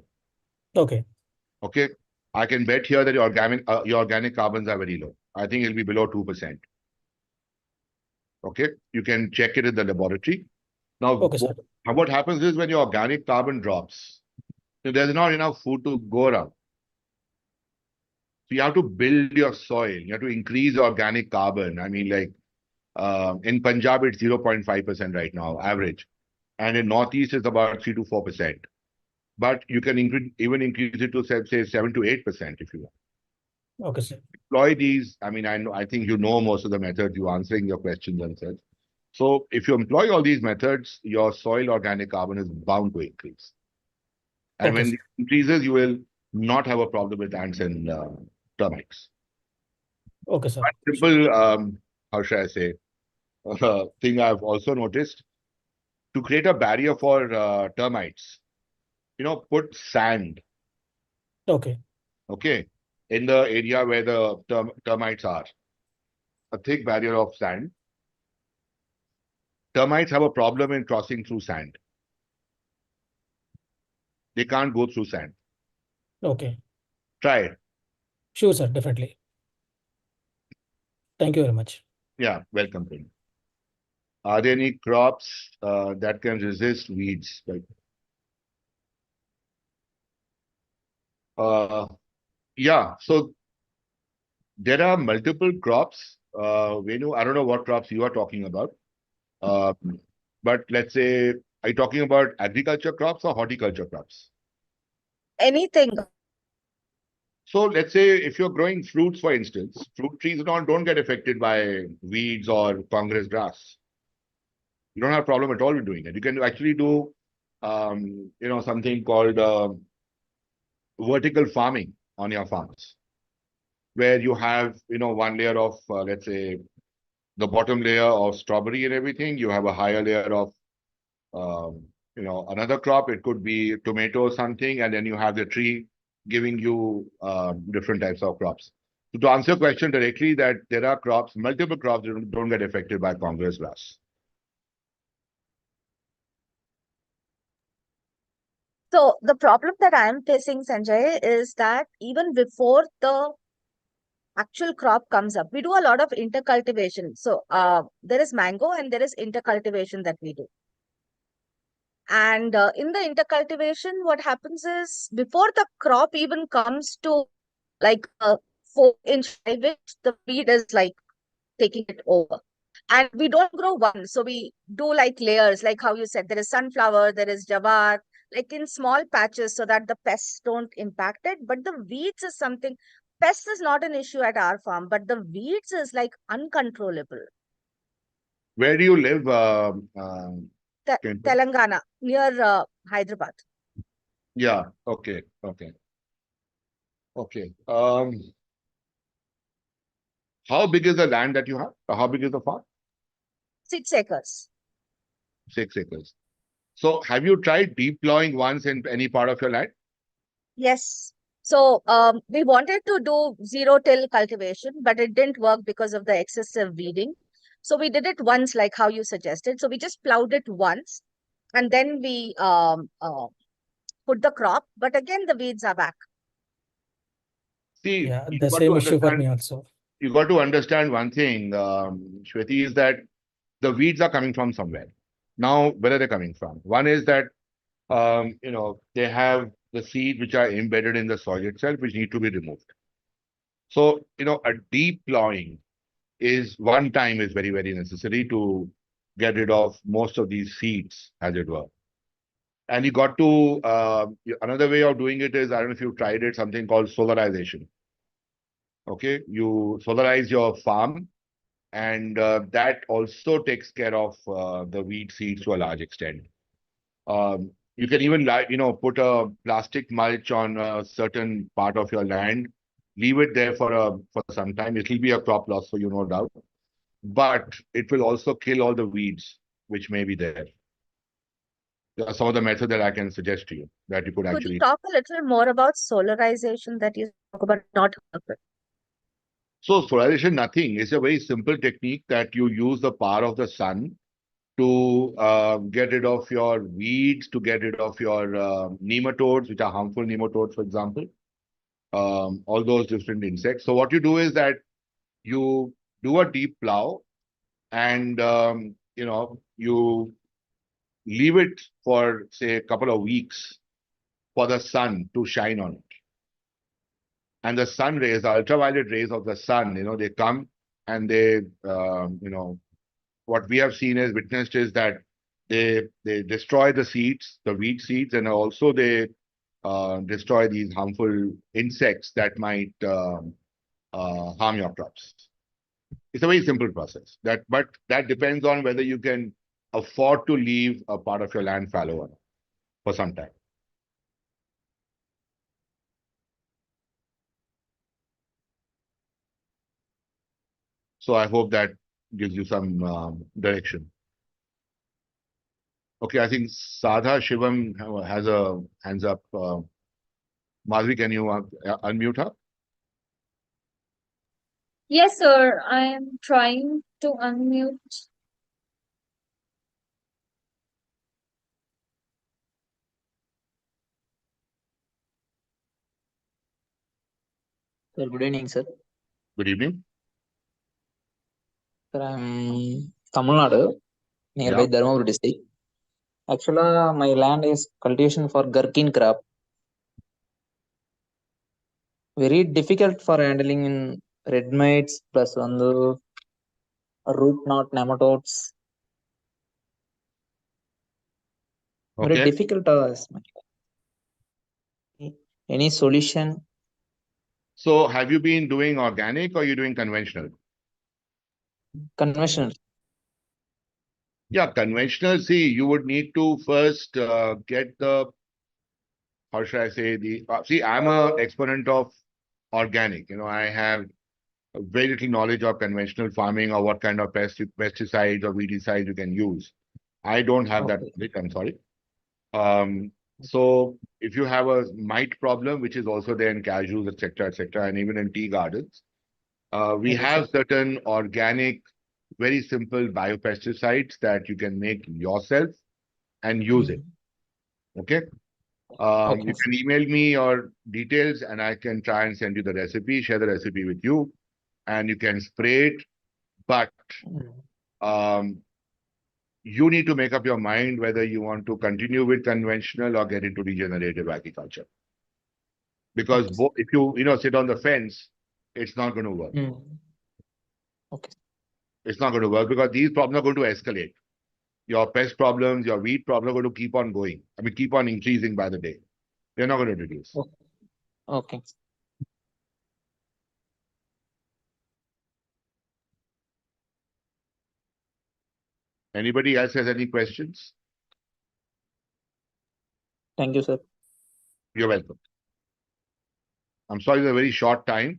Okay. Okay, I can bet here that your organic carbons are very low. I think it'll be below 2%. Okay, you can check it in the laboratory. Now, Okay, sir. what happens is when your organic carbon drops, there's not enough food to go around. So you have to build your soil. You have to increase organic carbon. I mean, like in Punjab, it's 0.5% right now, average. And in Northeast, it's about 3 to 4%. But you can even increase it to, say 7 to 8% if you want. Okay, sir. Employ these. I mean, I think you know most of the methods. You're answering your questions and such. So if you employ all these methods, your soil organic carbon is bound to increase. And Okay, when sir. it increases, you will not have a problem with ants and termites. Okay, sir. One simple, how should I say, thing I've also noticed, to create a barrier for termites, put sand, Okay. okay, in the area where the termites are. A thick barrier of sand. Termites have a problem in crossing through sand. They can't go through sand. Okay. Try it. Sure, sir. Definitely. Thank you very much. Yeah, welcome. Prince. Are there any crops that can resist weeds? Yeah, so there are multiple crops. Venu, I don't know what crops you are talking about. But let's say, are you talking about agriculture crops or horticulture crops? Anything. So let's say if you're growing fruits, for instance, fruit trees don't get affected by weeds or Congress grass. You don't have a problem at all with doing it. You can actually do, something called vertical farming on your farms, where you have, one layer of, let's say, the bottom layer of strawberry and everything. You have a higher layer of, another crop. It could be tomato or something, and then you have the tree giving you different types of crops. So to answer your question directly, that there are crops, multiple crops that don't get affected by Congress grass. So the problem that I'm facing, Sanjay, is that even before the actual crop comes up, we do a lot of intercultivation. So there is mango and there is intercultivation that we do. And in the intercultivation, what happens is before the crop even comes to like a 4-inch, 5-inch, the weed is like taking it over. And we don't grow one. So we do like layers, like how you said, there is sunflower, there is jawar, like in small patches so that the pests don't impact it. But the weeds is something, pests is not an issue at our farm, but the weeds is like uncontrollable. Where do you live, Kintu? Telangana, near Hyderabad. Yeah, okay. How big is the land that you have? How big is the farm? 6 acres. 6 acres. So have you tried deep plowing once in any part of your land? Yes. So we wanted to do zero-till cultivation, but it didn't work because of the excessive weeding. So we did it once, like how you suggested. So we just plowed it once, and then we put the crop. But again, the weeds are back. See, Yeah, you the got to same issue for understand. me also. You got to understand one thing, Shweti, is that the weeds are coming from somewhere. Now, where are they coming from? One is that they have the seeds which are embedded in the soil itself, which need to be removed. So, a deep plowing is one time is very, very necessary to get rid of most of these seeds, as it were. And you got to, another way of doing it is, I don't know if you've tried it, something called solarization. Okay, you solarize your farm, and that also takes care of the weed seeds to a large extent. You can even, put a plastic mulch on a certain part of your land, leave it there for some time. It will be a crop loss for you, no doubt, but it will also kill all the weeds which may be there. There are some of the methods that I can suggest to you that you could Could you actually. talk a little more about solarization that you talk about? Not heard of it. So solarization, nothing. It's a very simple technique that you use the power of the sun to get rid of your weeds, to get rid of your nematodes, which are harmful nematodes, for example, all those different insects. So what you do is that you do a deep plow and, you leave it for, say, a couple of weeks for the sun to shine on it. And the sun rays, the ultraviolet rays of the sun, they come and they, what we have seen as witnessed is that they destroy the seeds, the wheat seeds, and also they destroy these harmful insects that might harm your crops. It's a very simple process. But that depends on whether you can afford to leave a part of your land fallow or not for some time. So I hope that gives you some direction. Okay, I think Sadha Shivam has a hands up. Madhvi, can you unmute her? Yes, sir. I am trying to unmute. Sir, good evening, sir. Good evening. Sir, I'm Tamil Nadu, nearby Yeah. Dharmaburi district. Actually, my land is cultivation for gherkin crop. Very difficult for handling in red mites plus on the root knot nematodes. Very Okay. difficult. Any solution? So have you been doing organic or are you doing conventional? Conventional. Yeah, conventional. See, you would need to first get the, how should I say, see, I'm an exponent of organic. I have very little knowledge of conventional farming or what kind of pesticides or weedicides you can use. I don't have that Okay. knowledge, I'm sorry. So if you have a mite problem, which is also there in cashews, etc., and even in tea gardens, we Okay, have sir. certain organic, very simple biopesticides that you can make yourself and use it. Okay. Okay, You sir. can email me your details and I can try and send you the recipe, share the recipe with you, and you can spray it. But um, you need to make up your mind whether you want to continue with conventional or get into regenerative agriculture. Because Okay. if you sit on the fence, it's not going to work. Okay. It's not going to work because these problems are going to escalate. Your pest problems, your weed problems are going to keep on going. I mean, keep on increasing by the day. They're not going to reduce. Okay. Anybody else has any questions? Thank you, sir. You're welcome. I'm sorry, it's a very short time.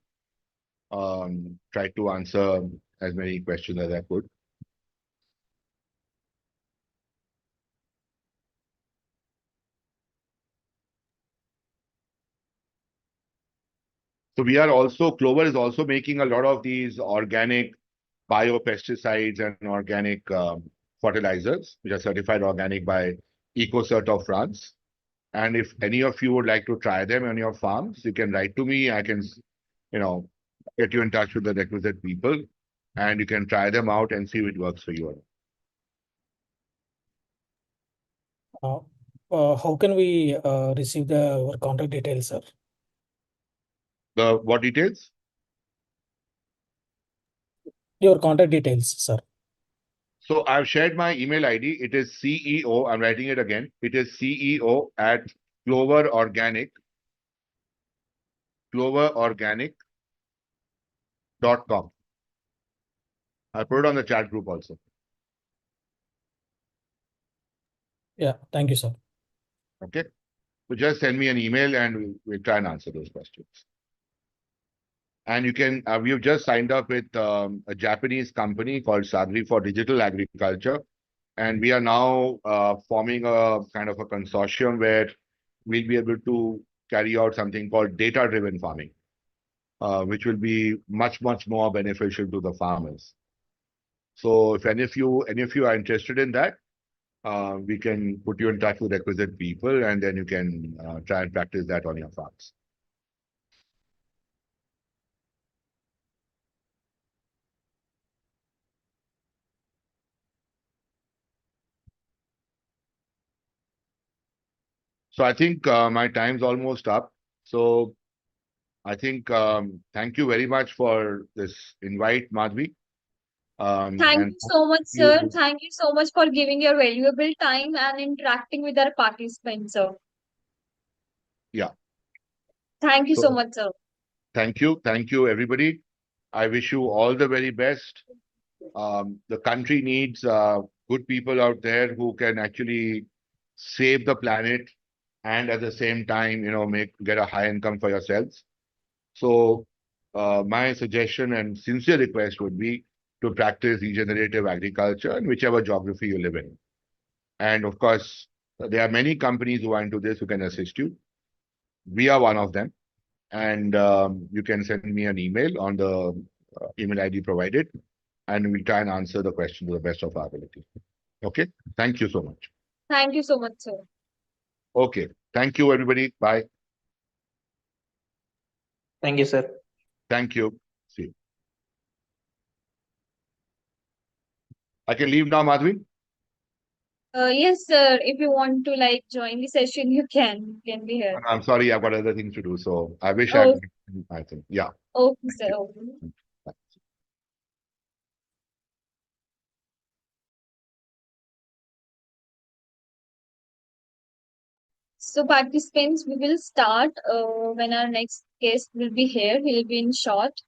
Try to answer as many questions as I could. So Clover is also making a lot of these organic biopesticides and organic fertilizers, which are certified organic by EcoCert of France. And if any of you would like to try them on your farms, you can write to me. I can, get you in touch with the requisite people and you can try them out and see if it works for you. How can we receive our contact details, sir? The what details? Your contact details, sir. So I've shared my email ID. It is CEO. I'm writing it again. It is CEO at Clover Organic. CloverOrganic.com. I put it on the chat group also. Yeah, thank you, sir. Okay. So just send me an email and we'll try and answer those questions. And you can, we've just signed up with a Japanese company called Sadri for digital agriculture. And we are now forming a kind of a consortium where we'll be able to carry out something called data-driven farming. which will be much, much more beneficial to the farmers. So if any of you are interested in that, we can put you in touch with requisite people, and then you can try and practice that on your farms. So I think my time's almost up. So I think thank you very much for this invite, Madhvi. Thank And you so much, sir. you, Thank you so much for giving your valuable time and interacting with our participants, sir. yeah. Thank you so So much, sir. thank you, everybody. I wish you all the very best. The country needs good people out there who can actually save the planet and at the same time, get a high income for yourselves. So, my suggestion and sincere request would be to practice regenerative agriculture in whichever geography you live in. And of course, there are many companies who are into this who can assist you. We are one of them. And you can send me an email on the email ID provided, and we'll try and answer the question to the best of our ability. Okay. Thank you so much. Thank you so much, sir. Okay. Thank you, everybody. Bye. Thank you, sir. Thank you. See you. I can leave now, Madhvi? Yes, sir. If you want to like join the session, you can. You can be here. I'm sorry, I've got other things to do. So I wish Oh, I think. Yeah. okay, Thank sir. you. Okay. Bye. So, participants, we will start when our next guest will be here. He'll be in short.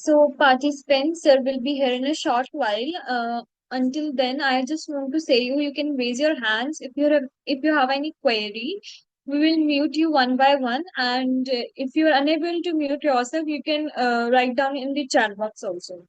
So participants will be here in a short while. Until then, I just want to say you can raise your hands if you have any query. We will mute you one by one, and if you are unable to mute yourself, you can write down in the chat box also.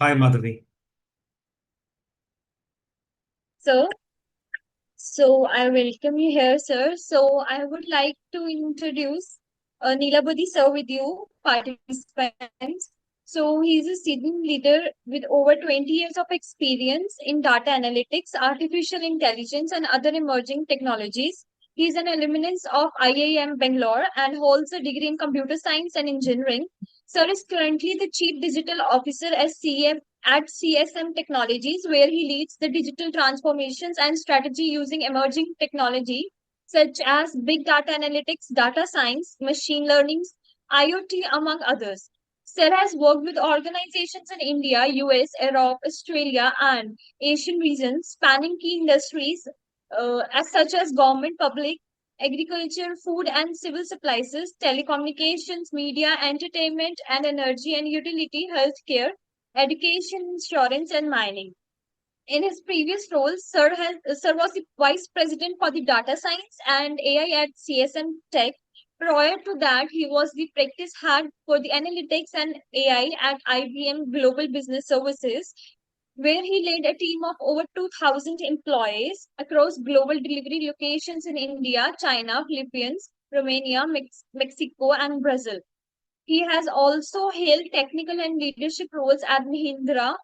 Hi, Madhavi. So, so I welcome you here, sir. So I would like to introduce Neelabudi sir with you, participants. So he's a senior leader with over 20 years of experience in data analytics, artificial intelligence, and other emerging technologies. He's an alumnus of IIM Bangalore and holds a degree in computer science and engineering. Sir is currently the Chief Digital Officer at CSM Technologies, where he leads the digital transformations and strategy using emerging technology such as big data analytics, data science, machine learning, IoT, among others. Sir has worked with organizations in India, US, Europe, Australia, and Asian regions, spanning key industries as such as government, public, agriculture, food and civil supplies, telecommunications, media, entertainment, and energy and utility, healthcare, education, insurance, and mining. In his previous role, Sir was the Vice President for the Data Science and AI at CSM Tech. Prior to that, he was the practice head for the Analytics and AI at IBM Global Business Services, where he led a team of over 2,000 employees across global delivery locations in India, China, Philippines, Romania, Mexico, and Brazil. He has also held technical and leadership roles at Mahindra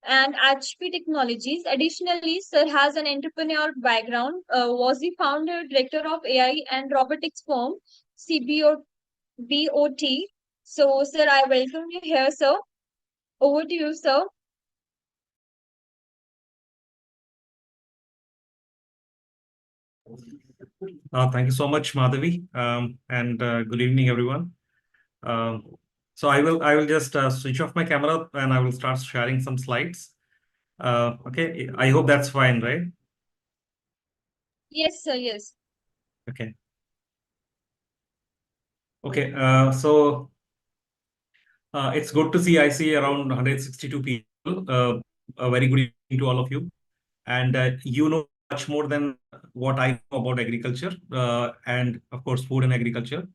and HP Technologies. Additionally, Sir has an entrepreneurial background, was the founder, director of AI and robotics firm CBOT. So, sir, I welcome you here, sir. Over to you, sir. Thank you so much, Madhavi, and good evening, everyone. So I will just switch off my camera and I will start sharing some slides. Okay, I hope that's fine, right? Yes, sir. Yes. Okay. Okay. So it's good to see. I see around 162 people. A very good evening to all of you. And you know much more than what I know about agriculture and of course food and agriculture.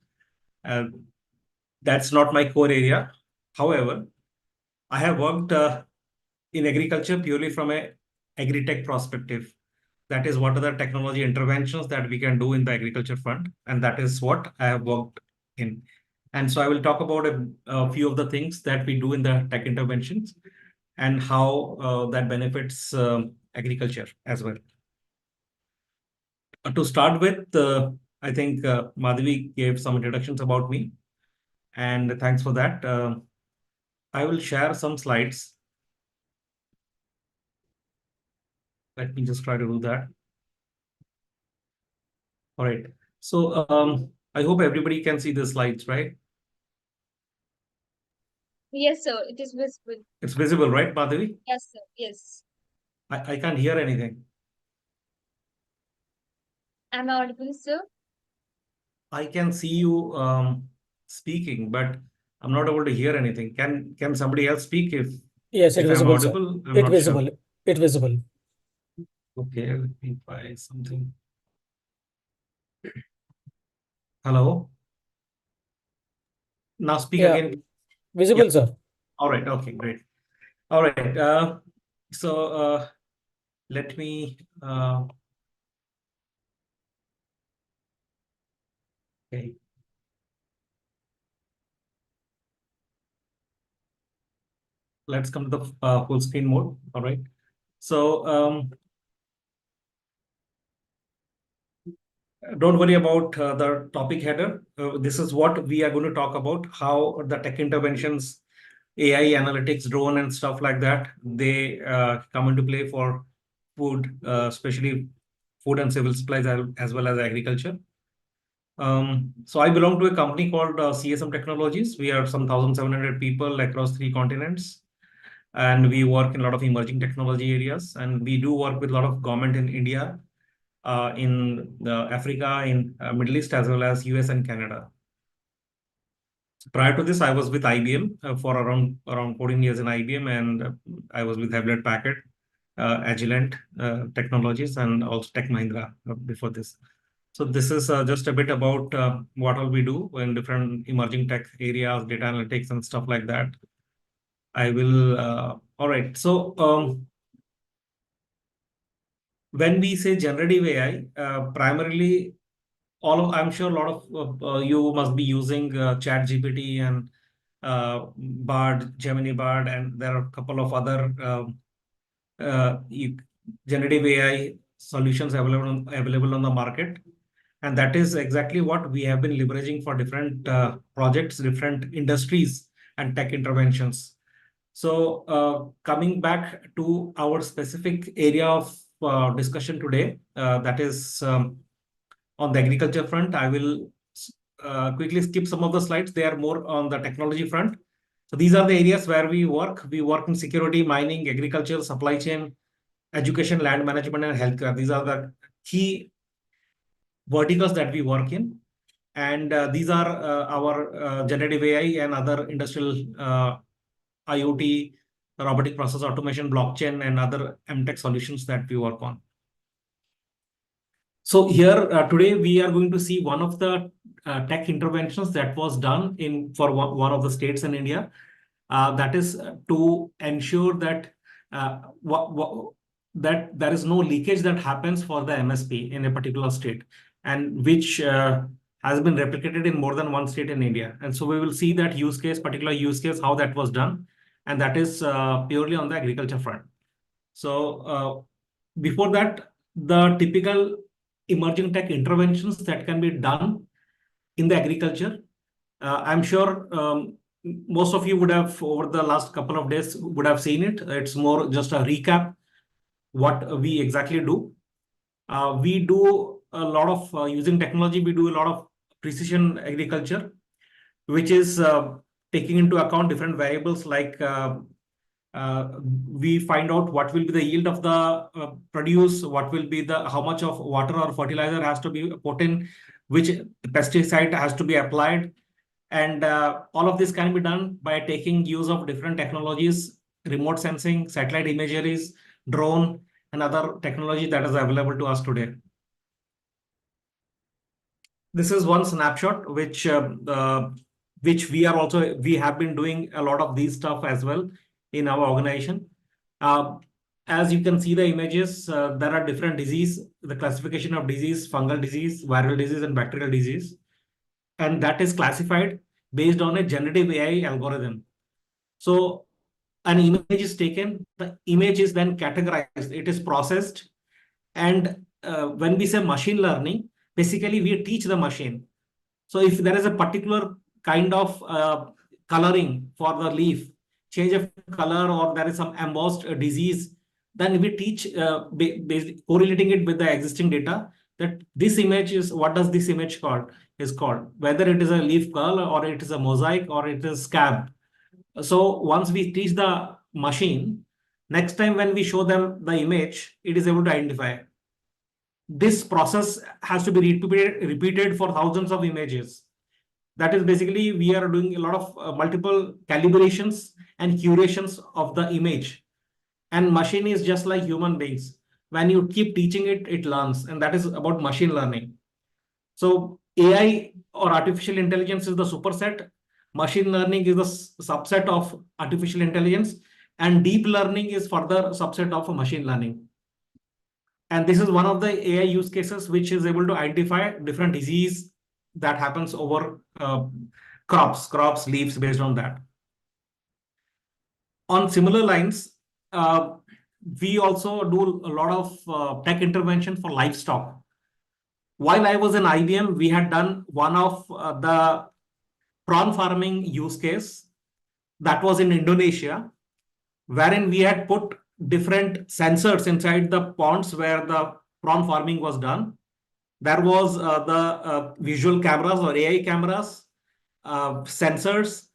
Uh, that's not my core area. However, I have worked in agriculture purely from a agri-tech perspective. That is what are the technology interventions that we can do in the agriculture front, and that is what I have worked in. And so I will talk about a few of the things that we do in the tech interventions and how that benefits agriculture as well. To start with, I think Madhavi gave some introductions about me, and thanks for that. I will share some slides. Let me just try to do that. All right. So I hope everybody can see the slides, right? Yes, sir. It is visible. It's visible, right, Madhavi? Yes, sir. Yes. I can't hear anything. Am I audible, sir? I can see you speaking, but I'm not able to hear anything. Can somebody else speak Yes, it if I'm visible, sir. audible? I'm It not sure. visible. It visible. Okay, let me try something. Hello. Now speak Yeah, again. visible, Yeah. sir. All right. Okay, great. All right. So let me. Okay. Let's come to the full screen mode. All right. So don't worry about the topic header. This is what we are going to talk about, how the tech interventions, AI analytics, drone and stuff like that, they come into play for food, especially food and civil supplies as well as agriculture. So I belong to a company called CSM Technologies. We are some 1,700 people across 3 continents, and we work in a lot of emerging technology areas. And we do work with a lot of government in India, in Africa, in Middle East, as well as US and Canada. Prior to this, I was with IBM for around 14 years in IBM, and I was with Hewlett Packard, Agilent Technologies, and also Tech Mahindra before this. So this is just a bit about what all we do in different emerging tech areas, data analytics, and stuff like that. I will. All right. So when we say generative AI, primarily I'm sure a lot of you must be using Chat GPT and Bard, Gemini Bard, and there are a couple of other generative AI solutions available on the market. And that is exactly what we have been leveraging for different projects, different industries, and tech interventions. So coming back to our specific area of discussion today, that is on the agriculture front. I will quickly skip some of the slides. They are more on the technology front. So these are the areas where we work. We work in security, mining, agriculture, supply chain, education, land management, and healthcare. These are the key verticals that we work in. And these are our generative AI and other industrial IoT, robotic process automation, blockchain, and other MTech solutions that we work on. So here today we are going to see one of the tech interventions that was done for one of the states in India. That is to ensure that that there is no leakage that happens for the MSP in a particular state, and which has been replicated in more than one state in India. And so we will see that particular use case, how that was done, and that is purely on the agriculture front. So before that, the typical emerging tech interventions that can be done in the agriculture. I'm sure most of you would have, over the last couple of days, would have seen it. It's more just a recap what we exactly do. We do a lot of using technology. We do a lot of precision agriculture, which is taking into account different variables like we find out what will be the yield of the produce, what will be how much of water or fertilizer has to be put in, which pesticide has to be applied. And all of this can be done by taking use of different technologies, remote sensing, satellite imageries, drone, and other technology that is available to us today. This is one snapshot which we have been doing a lot of these stuff as well in our organization. As you can see the images, there are different disease, the classification of disease, fungal disease, viral disease, and bacterial disease. And that is classified based on a generative AI algorithm. So an image is taken, the image is then categorized, it is processed. And when we say machine learning, basically we teach the machine. So if there is a particular kind of coloring for the leaf, change of color, or there is some embossed disease, then we teach correlating it with the existing data, that this image is, what does this image called, whether it is a leaf curl or it is a mosaic or it is scab. So once we teach the machine, next time when we show them the image, it is able to identify. This process has to be repeated for thousands of images. That is basically, we are doing a lot of multiple calibrations and curations of the image. And machine is just like human beings. When you keep teaching it, it learns. And that is about machine learning. So AI or artificial intelligence is the superset. Machine learning is the subset of artificial intelligence. And deep learning is further subset of machine learning. And this is one of the AI use cases which is able to identify different disease that happens over crops, leaves, based on that. On similar lines, we also do a lot of tech intervention for livestock. While I was in IBM, we had done one of the prawn farming use case that was in Indonesia, wherein we had put different sensors inside the ponds where the prawn farming was done. There was the visual cameras or AI cameras, sensors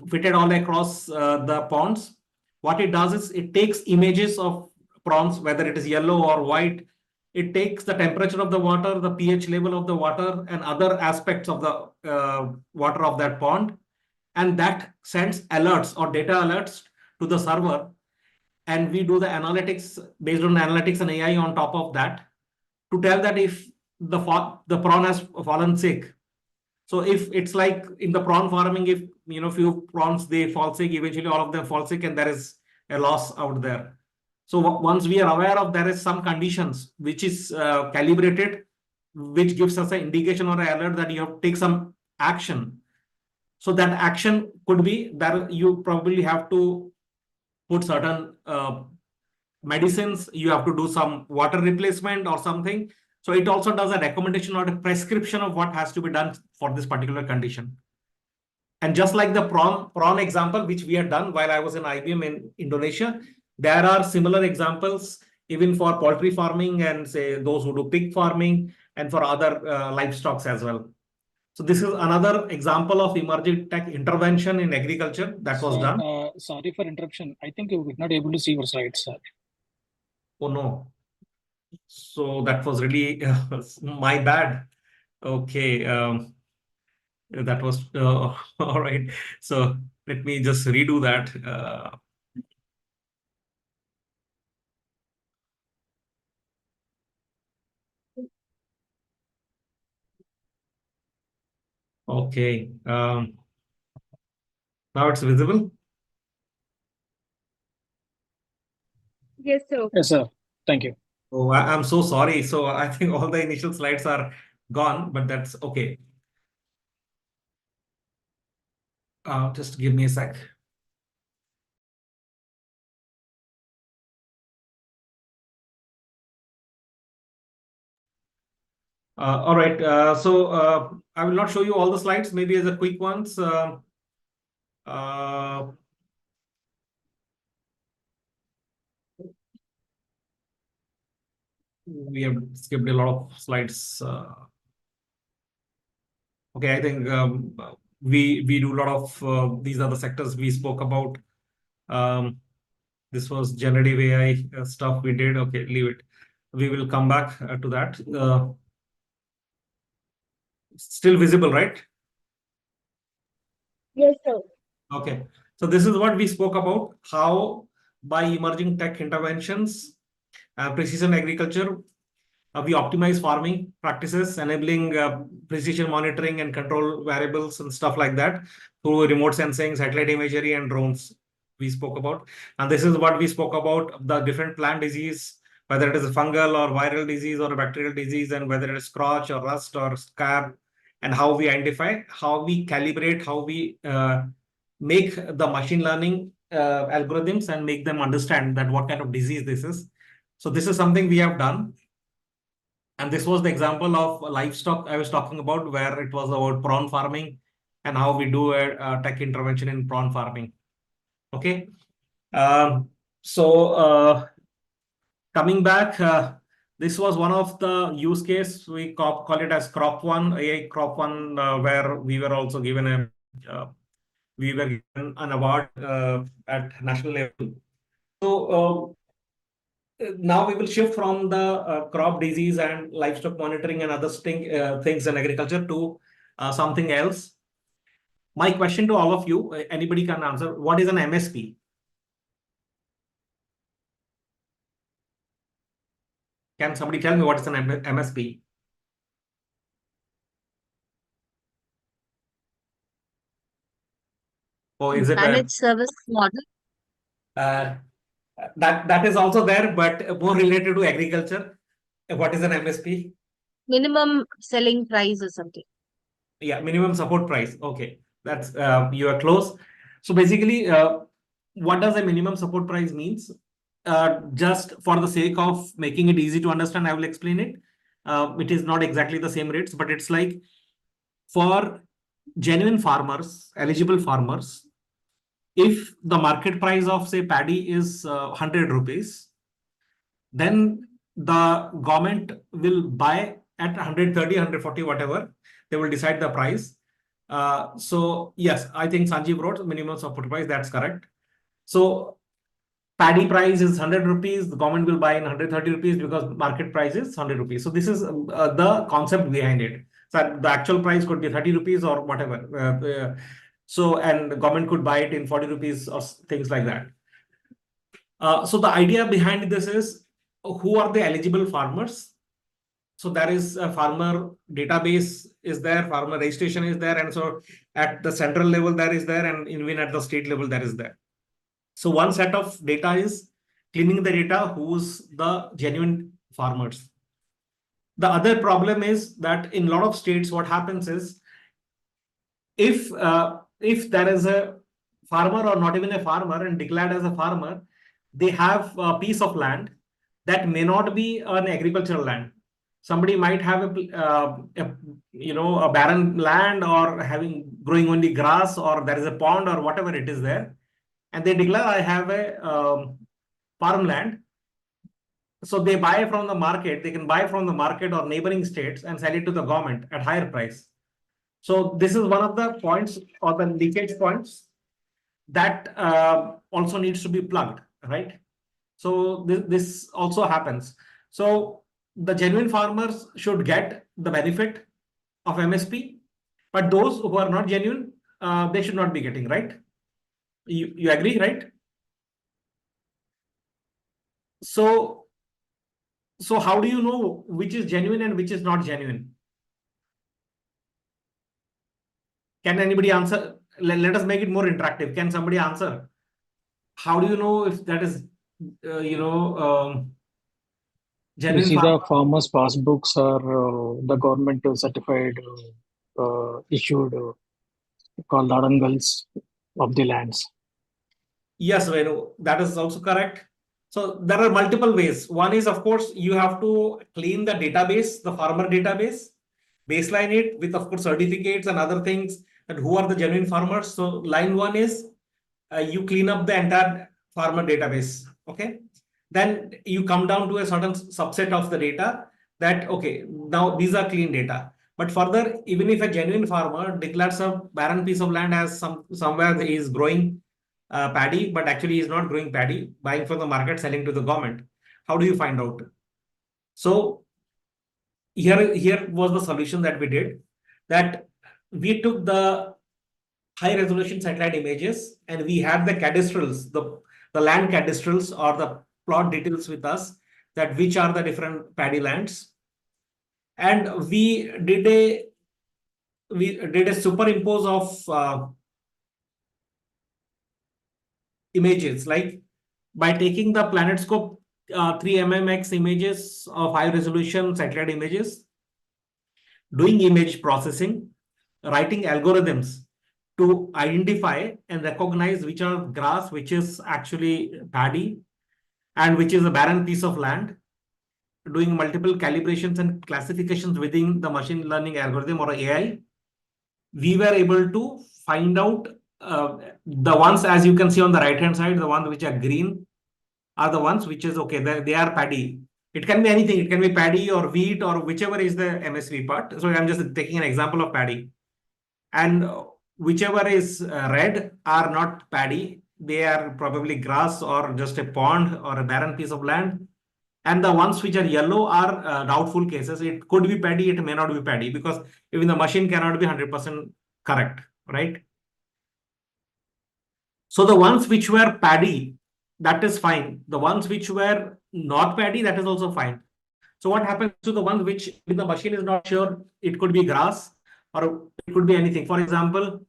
fitted all across the ponds. What it does is it takes images of prawns, whether it is yellow or white. It takes the temperature of the water, the pH level of the water, and other aspects of the water of that pond. And that sends alerts or data alerts to the server. And we do the analytics based on analytics and AI on top of that to tell that if the prawn has fallen sick. So if it's like in the prawn farming, if few prawns they fall sick, eventually all of them fall sick, and there is a loss out there. So once we are aware of there is some conditions which is calibrated, which gives us an indication or an alert that you have to take some action. So that action could be that you probably have to put certain medicines, you have to do some water replacement or something. So it also does a recommendation or a prescription of what has to be done for this particular condition. And just like the prawn example, which we had done while I was in IBM in Indonesia, there are similar examples even for poultry farming and say those who do pig farming and for other livestock as well. So this is another example of emerging tech intervention in agriculture that was done. Sorry for interruption. I think you were not able to see your slides, sir. Oh no. So that was really my bad. Okay. That was all right. So let me just redo that. Okay. Now it's visible. Yes, sir. Yes, sir. Thank you. Oh, I'm so sorry. So I think all the initial slides are gone, but that's okay. Just give me a sec. All right. So I will not show you all the slides. Maybe as a quick ones. We have skipped a lot of slides. Okay, I think we do a lot of these are the sectors we spoke about. This was generative AI stuff we did. Okay, leave it. We will come back to that. Still visible, right? Yes, sir. Okay. So this is what we spoke about, how by emerging tech interventions, precision agriculture, we optimize farming practices, enabling precision monitoring and control variables and stuff like that through remote sensing, satellite imagery, and drones we spoke about. And this is what we spoke about, the different plant disease, whether it is a fungal or viral disease or a bacterial disease, and whether it is scotch or rust or scab, and how we identify, how we calibrate, how we make the machine learning algorithms and make them understand that what kind of disease this is. So this is something we have done. And this was the example of livestock I was talking about, where it was about prawn farming and how we do a tech intervention in prawn farming. Okay. So coming back, this was one of the use case. We call it as crop one, AI crop one, where we were also given an award at national level. So now we will shift from the crop disease and livestock monitoring and other things in agriculture to something else. My question to all of you, anybody can answer, what is an MSP? Can somebody tell me what is an MSP? Or is it Managed service model. That is also there, but more related to agriculture? What is an MSP? Minimum selling price or something. Yeah, minimum support price. Okay, that's you are close. So basically, what does a minimum support price means? Just for the sake of making it easy to understand, I will explain it. It is not exactly the same rates, but it's like for genuine farmers, eligible farmers, if the market price of say paddy is 100 rupees, then the government will buy at 130, 140, whatever. They will decide the price. So yes, I think Sanjeev wrote minimum support price. That's correct. So paddy price is 100 rupees. The government will buy in 130 rupees because market price is 100 rupees. So this is the concept behind it. So the actual price could be 30 rupees or whatever. So and the government could buy it in 40 rupees or things like that. So the idea behind this is who are the eligible farmers? So there is a farmer database is there, farmer registration is there, and so at the central level there is there, and even at the state level there is there. So one set of data is cleaning the data who's the genuine farmers. The other problem is that in a lot of states, what happens is if there is a farmer or not even a farmer and declared as a farmer, they have a piece of land that may not be an agricultural land. Somebody might have a barren land or having growing only grass, or there is a pond or whatever it is there, and they declare I have a farmland. So they buy from the market. They can buy from the market or neighboring states and sell it to the government at higher price. So this is one of the points or the leakage points that also needs to be plugged, right? So this also happens. So the genuine farmers should get the benefit of MSP, but those who are not genuine, they should not be getting, right? You agree, right? So how do you know which is genuine and which is not genuine? Can anybody answer? Let us make it more interactive. Can somebody answer? How do you know if that is, You genuine see, farm? the farmers' passbooks are the government certified, issued, called arangals of the lands. Yes, Venu, that is also correct. So there are multiple ways. One is, of course, you have to clean the database, the farmer database, baseline it with, of course, certificates and other things, and who are the genuine farmers. So line one is you clean up the entire farmer database. Okay. Then you come down to a certain subset of the data that, okay, now these are clean data. But further, even if a genuine farmer declares a barren piece of land as somewhere he is growing paddy, but actually he is not growing paddy, buying from the market, selling to the government, how do you find out? So here was the solution that we did, that we took the high resolution satellite images and we had the cadastrals, the land cadastrals or the plot details with us, that which are the different paddy lands. And we did a superimpose of images, like by taking the PlanetScope 3mmx images of high resolution satellite images, doing image processing, writing algorithms to identify and recognize which are grass, which is actually paddy, and which is a barren piece of land, doing multiple calibrations and classifications within the machine learning algorithm or AI. We were able to find out the ones, as you can see on the right hand side, the ones which are green are the ones which is okay, they are paddy. It can be anything, it can be paddy or wheat or whichever is the MSV part. So I'm just taking an example of paddy. And whichever is red are not paddy, they are probably grass or just a pond or a barren piece of land. And the ones which are yellow are doubtful cases. It could be paddy, it may not be paddy, because even the machine cannot be 100% correct, right? So the ones which were paddy, that is fine. The ones which were not paddy, that is also fine. So what happens to the ones which the machine is not sure, it could be grass or it could be anything. For example,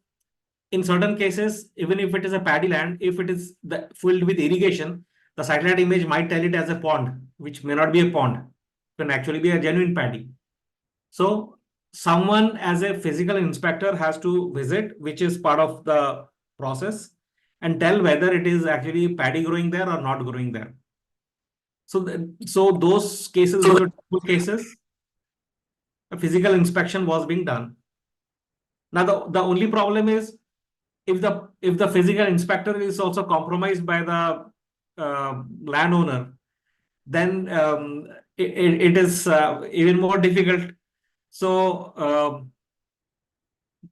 in certain cases, even if it is a paddy land, if it is filled with irrigation, the satellite image might tell it as a pond, which may not be a pond, it can actually be a genuine paddy. So someone as a physical inspector has to visit, which is part of the process, and tell whether it is actually paddy growing there or not growing there. So those cases, which were two cases, a physical inspection was being done. Now the only problem is if the physical inspector is also compromised by the landowner, then it is even more difficult. So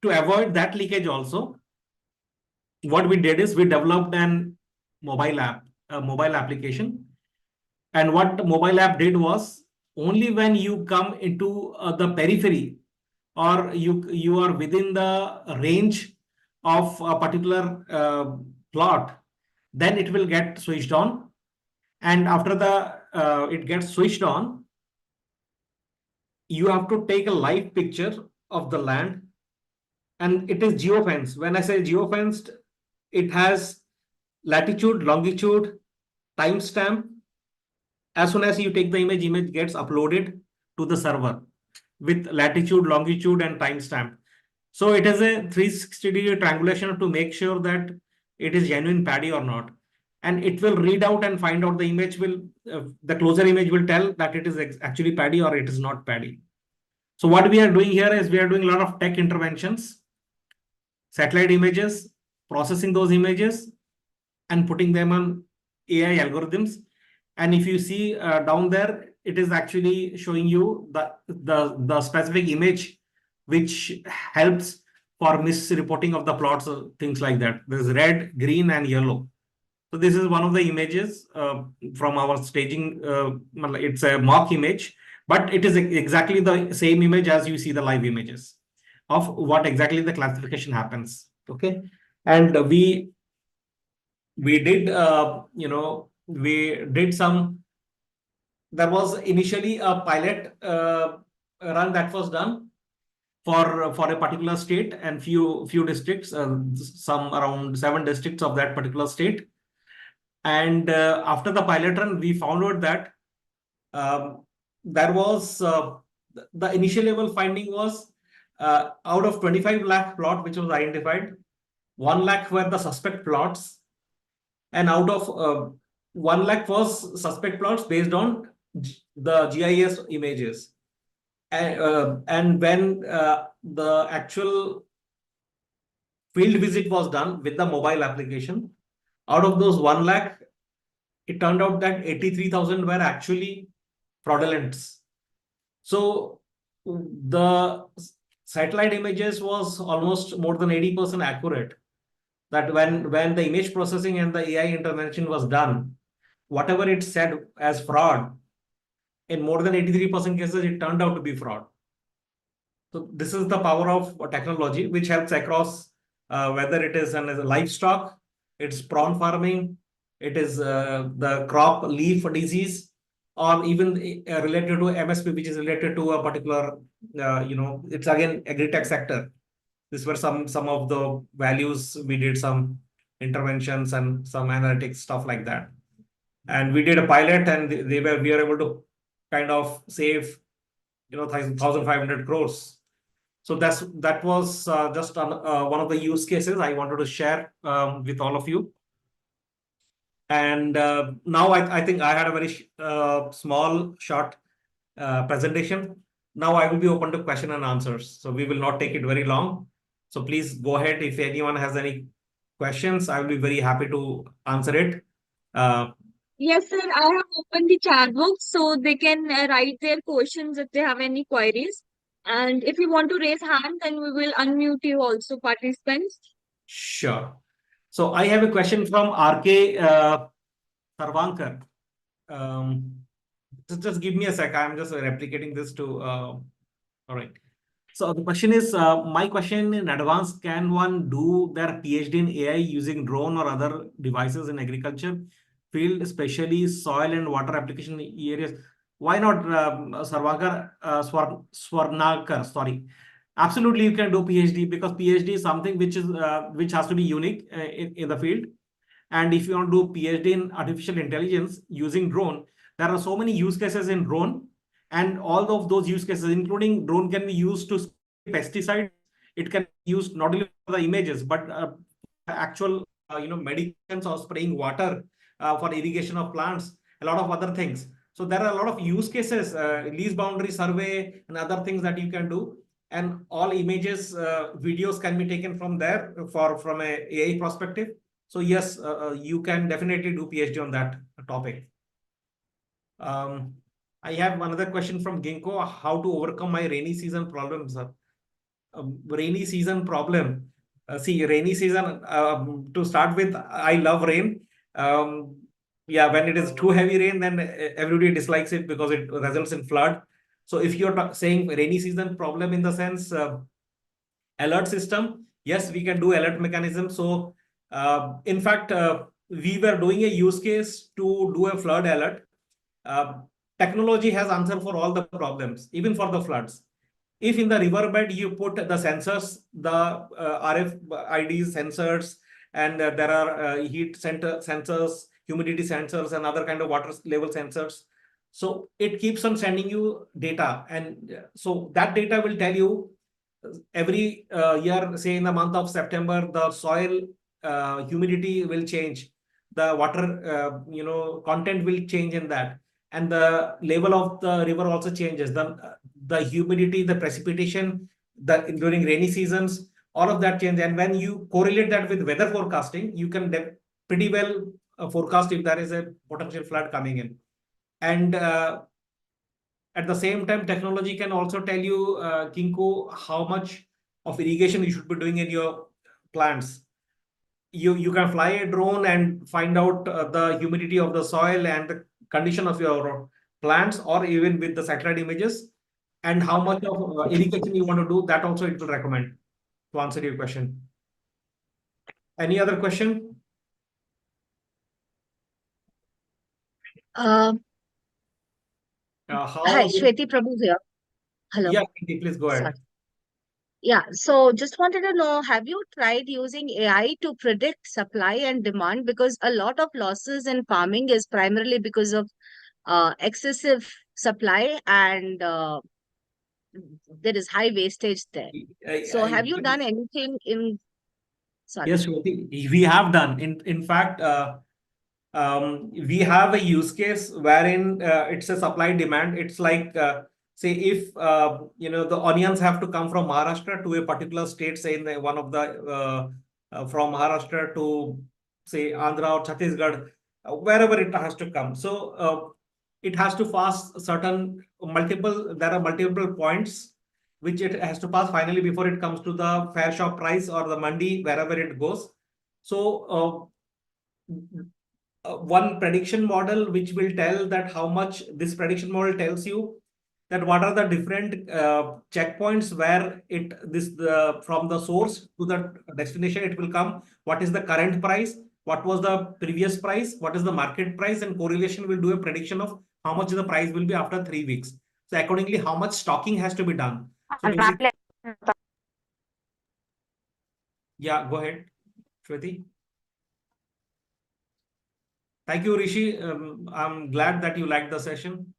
to avoid that leakage also, what we did is we developed an mobile app, a mobile application. And what the mobile app did was, only when you come into the periphery or you are within the range of a particular plot, then it will get switched on. And after it gets switched on, you have to take a live picture of the land, and it is geofenced. When I say geofenced, it has latitude, longitude, timestamp. As soon as you take the image gets uploaded to the server with latitude, longitude, and timestamp. So it is a 360-degree triangulation to make sure that it is genuine paddy or not. And it will read out and find out the image will, the closer image will tell that it is actually paddy or it is not paddy. So what we are doing here is we are doing a lot of tech interventions, satellite images, processing those images, and putting them on AI algorithms. And if you see down there, it is actually showing you the specific image which helps for misreporting of the plots or things like that. There's red, green, and yellow. So this is one of the images from our staging. It's a mock image, but it is exactly the same image as you see the live images of what exactly the classification happens. Okay, and we did we did some. There was initially a pilot run that was done for a particular state and few districts, some around 7 districts of that particular state. And after the pilot run, we found out that there was the initial level finding was out of 25 lakh plot which was identified, 1 lakh were the suspect plots, and out of 1 lakh was suspect plots based on the GIS images. And when the actual field visit was done with the mobile application, out of those 1 lakh, it turned out that 83,000 were actually fraudulents. So the satellite images was almost more than 80% accurate. That when the image processing and the AI intervention was done, whatever it said as fraud, in more than 83% cases, it turned out to be fraud. So this is the power of technology, which helps across whether it is as a livestock, it's prawn farming, it is the crop leaf disease, or even related to MSP, which is related to a particular, it's again agri-tech sector. These were some of the values. We did some interventions and some analytics stuff like that. And we did a pilot, and we were able to kind of save 1,500 crores. So that was just one of the use cases I wanted to share with all of you. And now I think I had a very small, short presentation. Now I will be open to question and answers. So we will not take it very long. So please go ahead. If anyone has any questions, I will be very happy to answer it. Yes, sir. I have opened the chat box so they can write their questions if they have any queries. And if you want to raise hand, then we will unmute you also, participants. Sure. So I have a question from RK Sarvankar. Just give me a sec. I'm just replicating this to. All right. So the question is, my question in advance, can one do their PhD in AI using drone or other devices in agriculture field, especially soil and water application areas? Why not, Sarvankar, Swarnakar, sorry. Absolutely, you can do PhD, because PhD is something which has to be unique in the field. And if you want to do PhD in artificial intelligence using drone, there are so many use cases in drone. And all of those use cases, including drone, can be used to spray pesticides. It can be used not only for the images, but actual medications or spraying water for irrigation of plants, a lot of other things. So there are a lot of use cases, lease boundary survey and other things that you can do. And all images, videos can be taken from there from a AI perspective. So yes, you can definitely do PhD on that topic. I have another question from Ginkgo. How to overcome my rainy season problems? Rainy season problem. See, rainy season, to start with, I love rain. Yeah, when it is too heavy rain, then everybody dislikes it because it results in flood. So if you're saying rainy season problem in the sense alert system, yes, we can do alert mechanism. So in fact, we were doing a use case to do a flood alert. Technology has answer for all the problems, even for the floods. if in the riverbed you put the sensors, the RFID sensors, and there are heat sensors, humidity sensors, and other kind of water level sensors. So it keeps on sending you data, and so that data will tell you every year, say in the month of September, the soil humidity will change, the water content will change in that, and the level of the river also changes, the humidity, the precipitation, during rainy seasons, all of that change. And when you correlate that with weather forecasting, you can pretty well forecast if there is a potential flood coming in. And at the same time, technology can also tell you, Kinko, how much of irrigation you should be doing in your plants. You can fly a drone and find out the humidity of the soil and the condition of your plants, or even with the satellite images, and how much of irrigation you want to do. That also it will recommend to answer your question. Any other question? Hi, How? Shweti Prabhu here. Hello. Yeah, please go ahead. Sorry. Yeah, so just wanted to know, have you tried using AI to predict supply and demand? Because a lot of losses in farming is primarily because of excessive supply, and there is high wastage there. So have you done anything in, sorry. Yes, Shruti, we have done. In fact, we have a use case wherein it's a supply demand. It's like, say, if the onions have to come from Maharashtra to a particular state, say in one of the from Maharashtra to, say, Andhra or Chhattisgarh, wherever it has to come. So it has to pass certain there are multiple points which it has to pass finally before it comes to the fair shop price or the mandi, wherever it goes. So one prediction model which will tell that how much, this prediction model tells you that what are the different checkpoints where from the source to the destination it will come, what is the current price, what was the previous price, what is the market price, and correlation will do a prediction of how much the price will be after 3 weeks. So accordingly, how much stocking has to be done. So basically, yeah, go ahead, Shweti. Thank you, Rishi. I'm glad that you liked the session.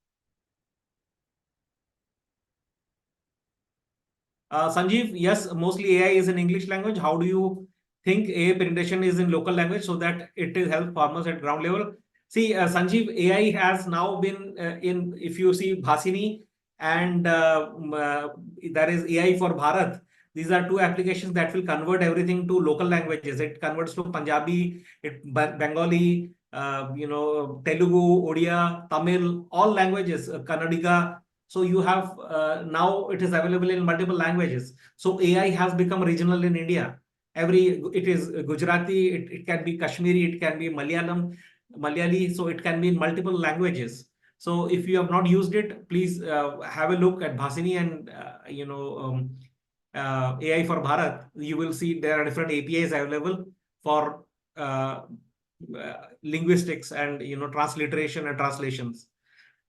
Sanjeev, yes, mostly AI is in English language. How do you think AI presentation is in local language so that it will help farmers at ground level? See, Sanjeev, AI has now been if you see Bhasini and there is AI for Bharat. These are two applications that will convert everything to local languages. It converts to Punjabi, Bengali, Telugu, Odia, Tamil, all languages, Kannadiga. So you have now it is available in multiple languages. So AI has become regional in India. It is Gujarati, it can be Kashmiri, it can be Malayali, so it can be in multiple languages. So if you have not used it, please have a look at Bhasini and AI for Bharat. You will see there are different APIs available for linguistics and transliteration and translations.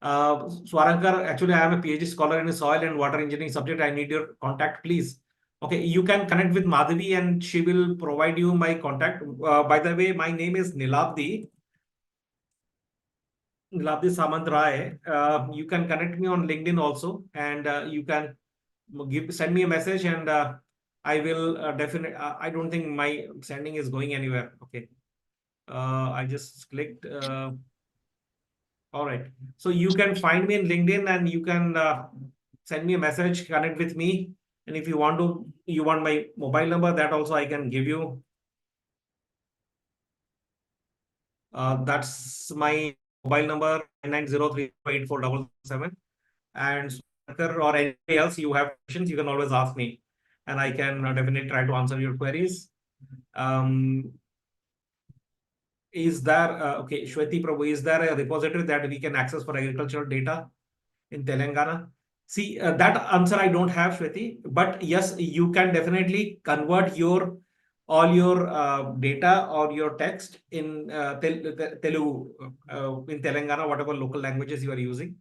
Swarankar, actually, I am a PhD scholar in a soil and water engineering subject. I need your contact, please. Okay, you can connect with Madhavi and she will provide you my contact. By the way, my name is Nilabdi Samant Rai. You can connect me on LinkedIn also, and you can send me a message, and I will definitely. I don't think my sending is going anywhere. Okay, I just clicked. All right. So you can find me in LinkedIn and you can send me a message, connect with me. And if you want my mobile number, that also I can give you. That's my mobile number, 99038477. And or anybody else, you have questions, you can always ask me. And I can definitely try to answer your queries. Is there, okay, Shweti Prabhu, is there a repository that we can access for agricultural data in Telangana? See, that answer I don't have, Shweti, but yes, you can definitely convert all your data or your text in Telugu, in Telangana, whatever local languages you are using.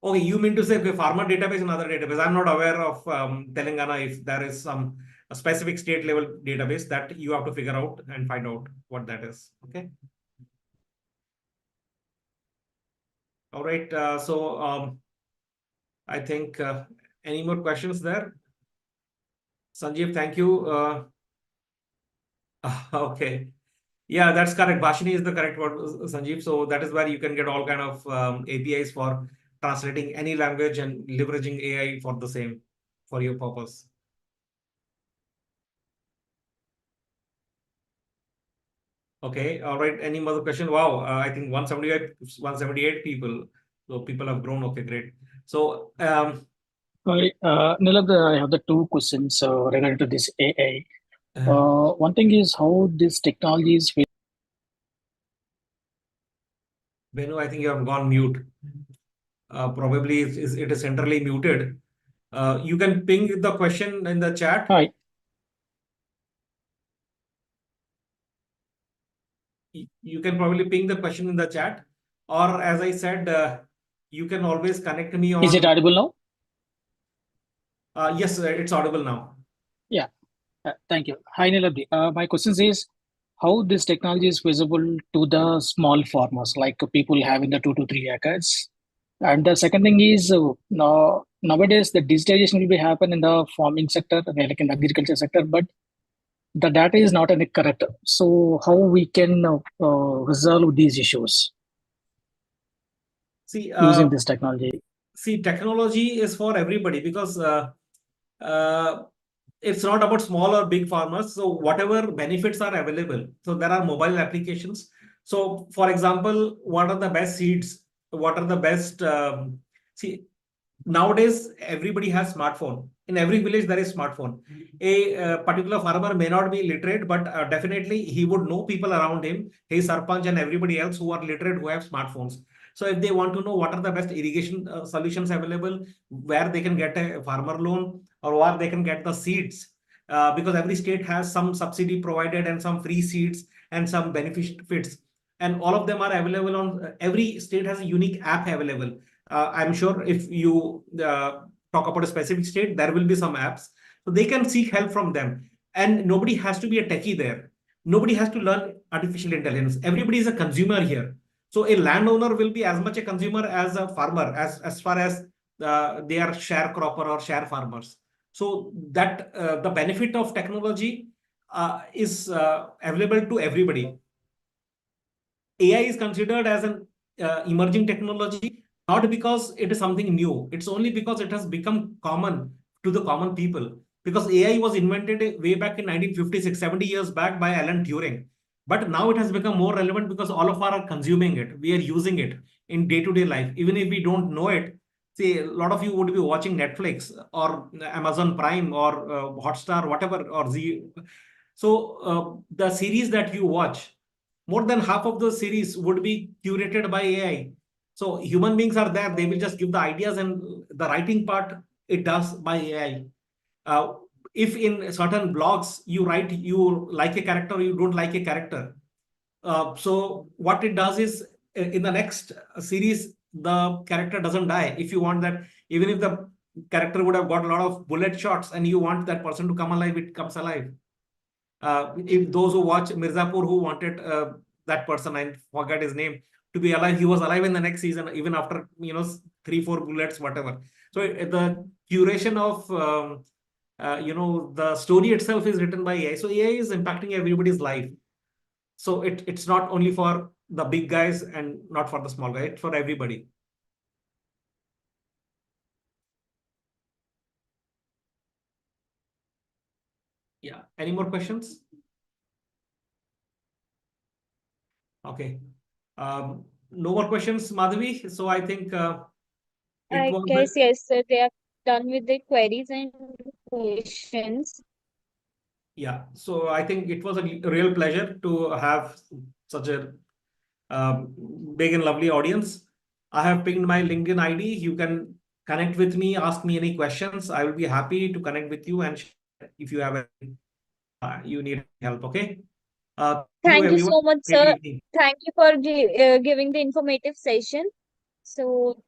Okay, you mean to say okay, farmer database and other database. I'm not aware of Telangana if there is some a specific state level database that you have to figure out and find out what that is. Okay. All right. I think any more questions there? Sanjeev, thank you. Okay. Yeah, that's correct. Bhashini is the correct word, Sanjeev. So that is where you can get all kind of APIs for translating any language and leveraging AI for the same, for your purpose. Okay, all right. Any other question? Wow, I think 178 people. So people have grown. Okay, great. So Hi, Nilab, I have the two questions regarding to this AI. uh, One thing is how this technology is. Benu, I think you have gone mute. Probably it is centrally muted. You can ping the question in the chat. Hi. You can probably ping the question in the chat, or as I said, you can always connect me Is it on. audible now? Yes, it's audible now. Yeah. Thank you. Hi, Nilab. My question is how this technology is visible to the small farmers, like people having the 2 to 3 acres. And the second thing is now nowadays the digitization will be happen in the farming sector, like in the agriculture sector, but the data is not any correct. So how we can resolve these issues See, using this technology? technology is for everybody because uh, it's not about small or big farmers. So whatever benefits are available. So there are mobile applications. So for example, what are the best seeds? What are the best? See, nowadays everybody has smartphone. In every village there is smartphone. A particular farmer may not be literate, but definitely he would know people around him, his sarpanch and everybody else who are literate who have smartphones. So if they want to know what are the best irrigation solutions available, where they can get a farmer loan or where they can get the seeds, because every state has some subsidy provided and some free seeds and some benefits, and all of them are available on every state has a unique app available. I'm sure if you talk about a specific state, there will be some apps. So they can seek help from them. And nobody has to be a techie there. Nobody has to learn artificial intelligence. Everybody is a consumer here. So a landowner will be as much a consumer as a farmer, as far as they are sharecropper or share farmers. So that the benefit of technology is available to everybody. AI is considered as an emerging technology, not because it is something new. It's only because it has become common to the common people. Because AI was invented way back in 1956, 70 years back by Alan Turing. But now it has become more relevant because all of us are consuming it. We are using it in day-to-day life. Even if we don't know it, see, a lot of you would be watching Netflix or Amazon Prime or Hotstar, whatever, or Z. So the series that you watch, more than half of those series would be curated by AI. So human beings are there; they will just give the ideas, and the writing part it does by AI. Uh, if in certain blogs you write you like a character, you don't like a character. So what it does is in the next series the character doesn't die. If you want that, even if the character would have got a lot of bullet shots, and you want that person to come alive, it comes alive. If those who watch Mirzapur who wanted that person, I forgot his name, to be alive, he was alive in the next season, even after 3-4 bullets, whatever. So the curation of the story itself is written by AI. So AI is impacting everybody's life. So it's not only for the big guys and not for the small guy, it's for everybody. Yeah. Any more questions? Okay. No more questions, Madhavi. So I think it I was guess yes, sir. They are done with the queries and questions. yeah. So I think it was a real pleasure to have such a um, big and lovely audience. I have pinged my LinkedIn ID. You can connect with me, ask me any questions. I will be happy to connect with you and share if you have any, you need help. Okay. Thank you, Thank you everyone. so much, Great sir. evening. Thank you for giving the informative session. So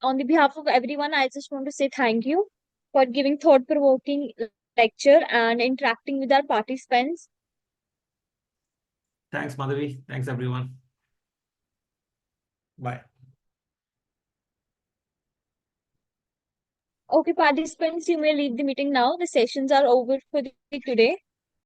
on the behalf of everyone, I just want to say thank you for giving thought-provoking lecture and interacting with our participants. Thanks, Madhavi. Thanks, everyone. Bye. Okay, participants, you may leave the meeting now. The sessions are over for today.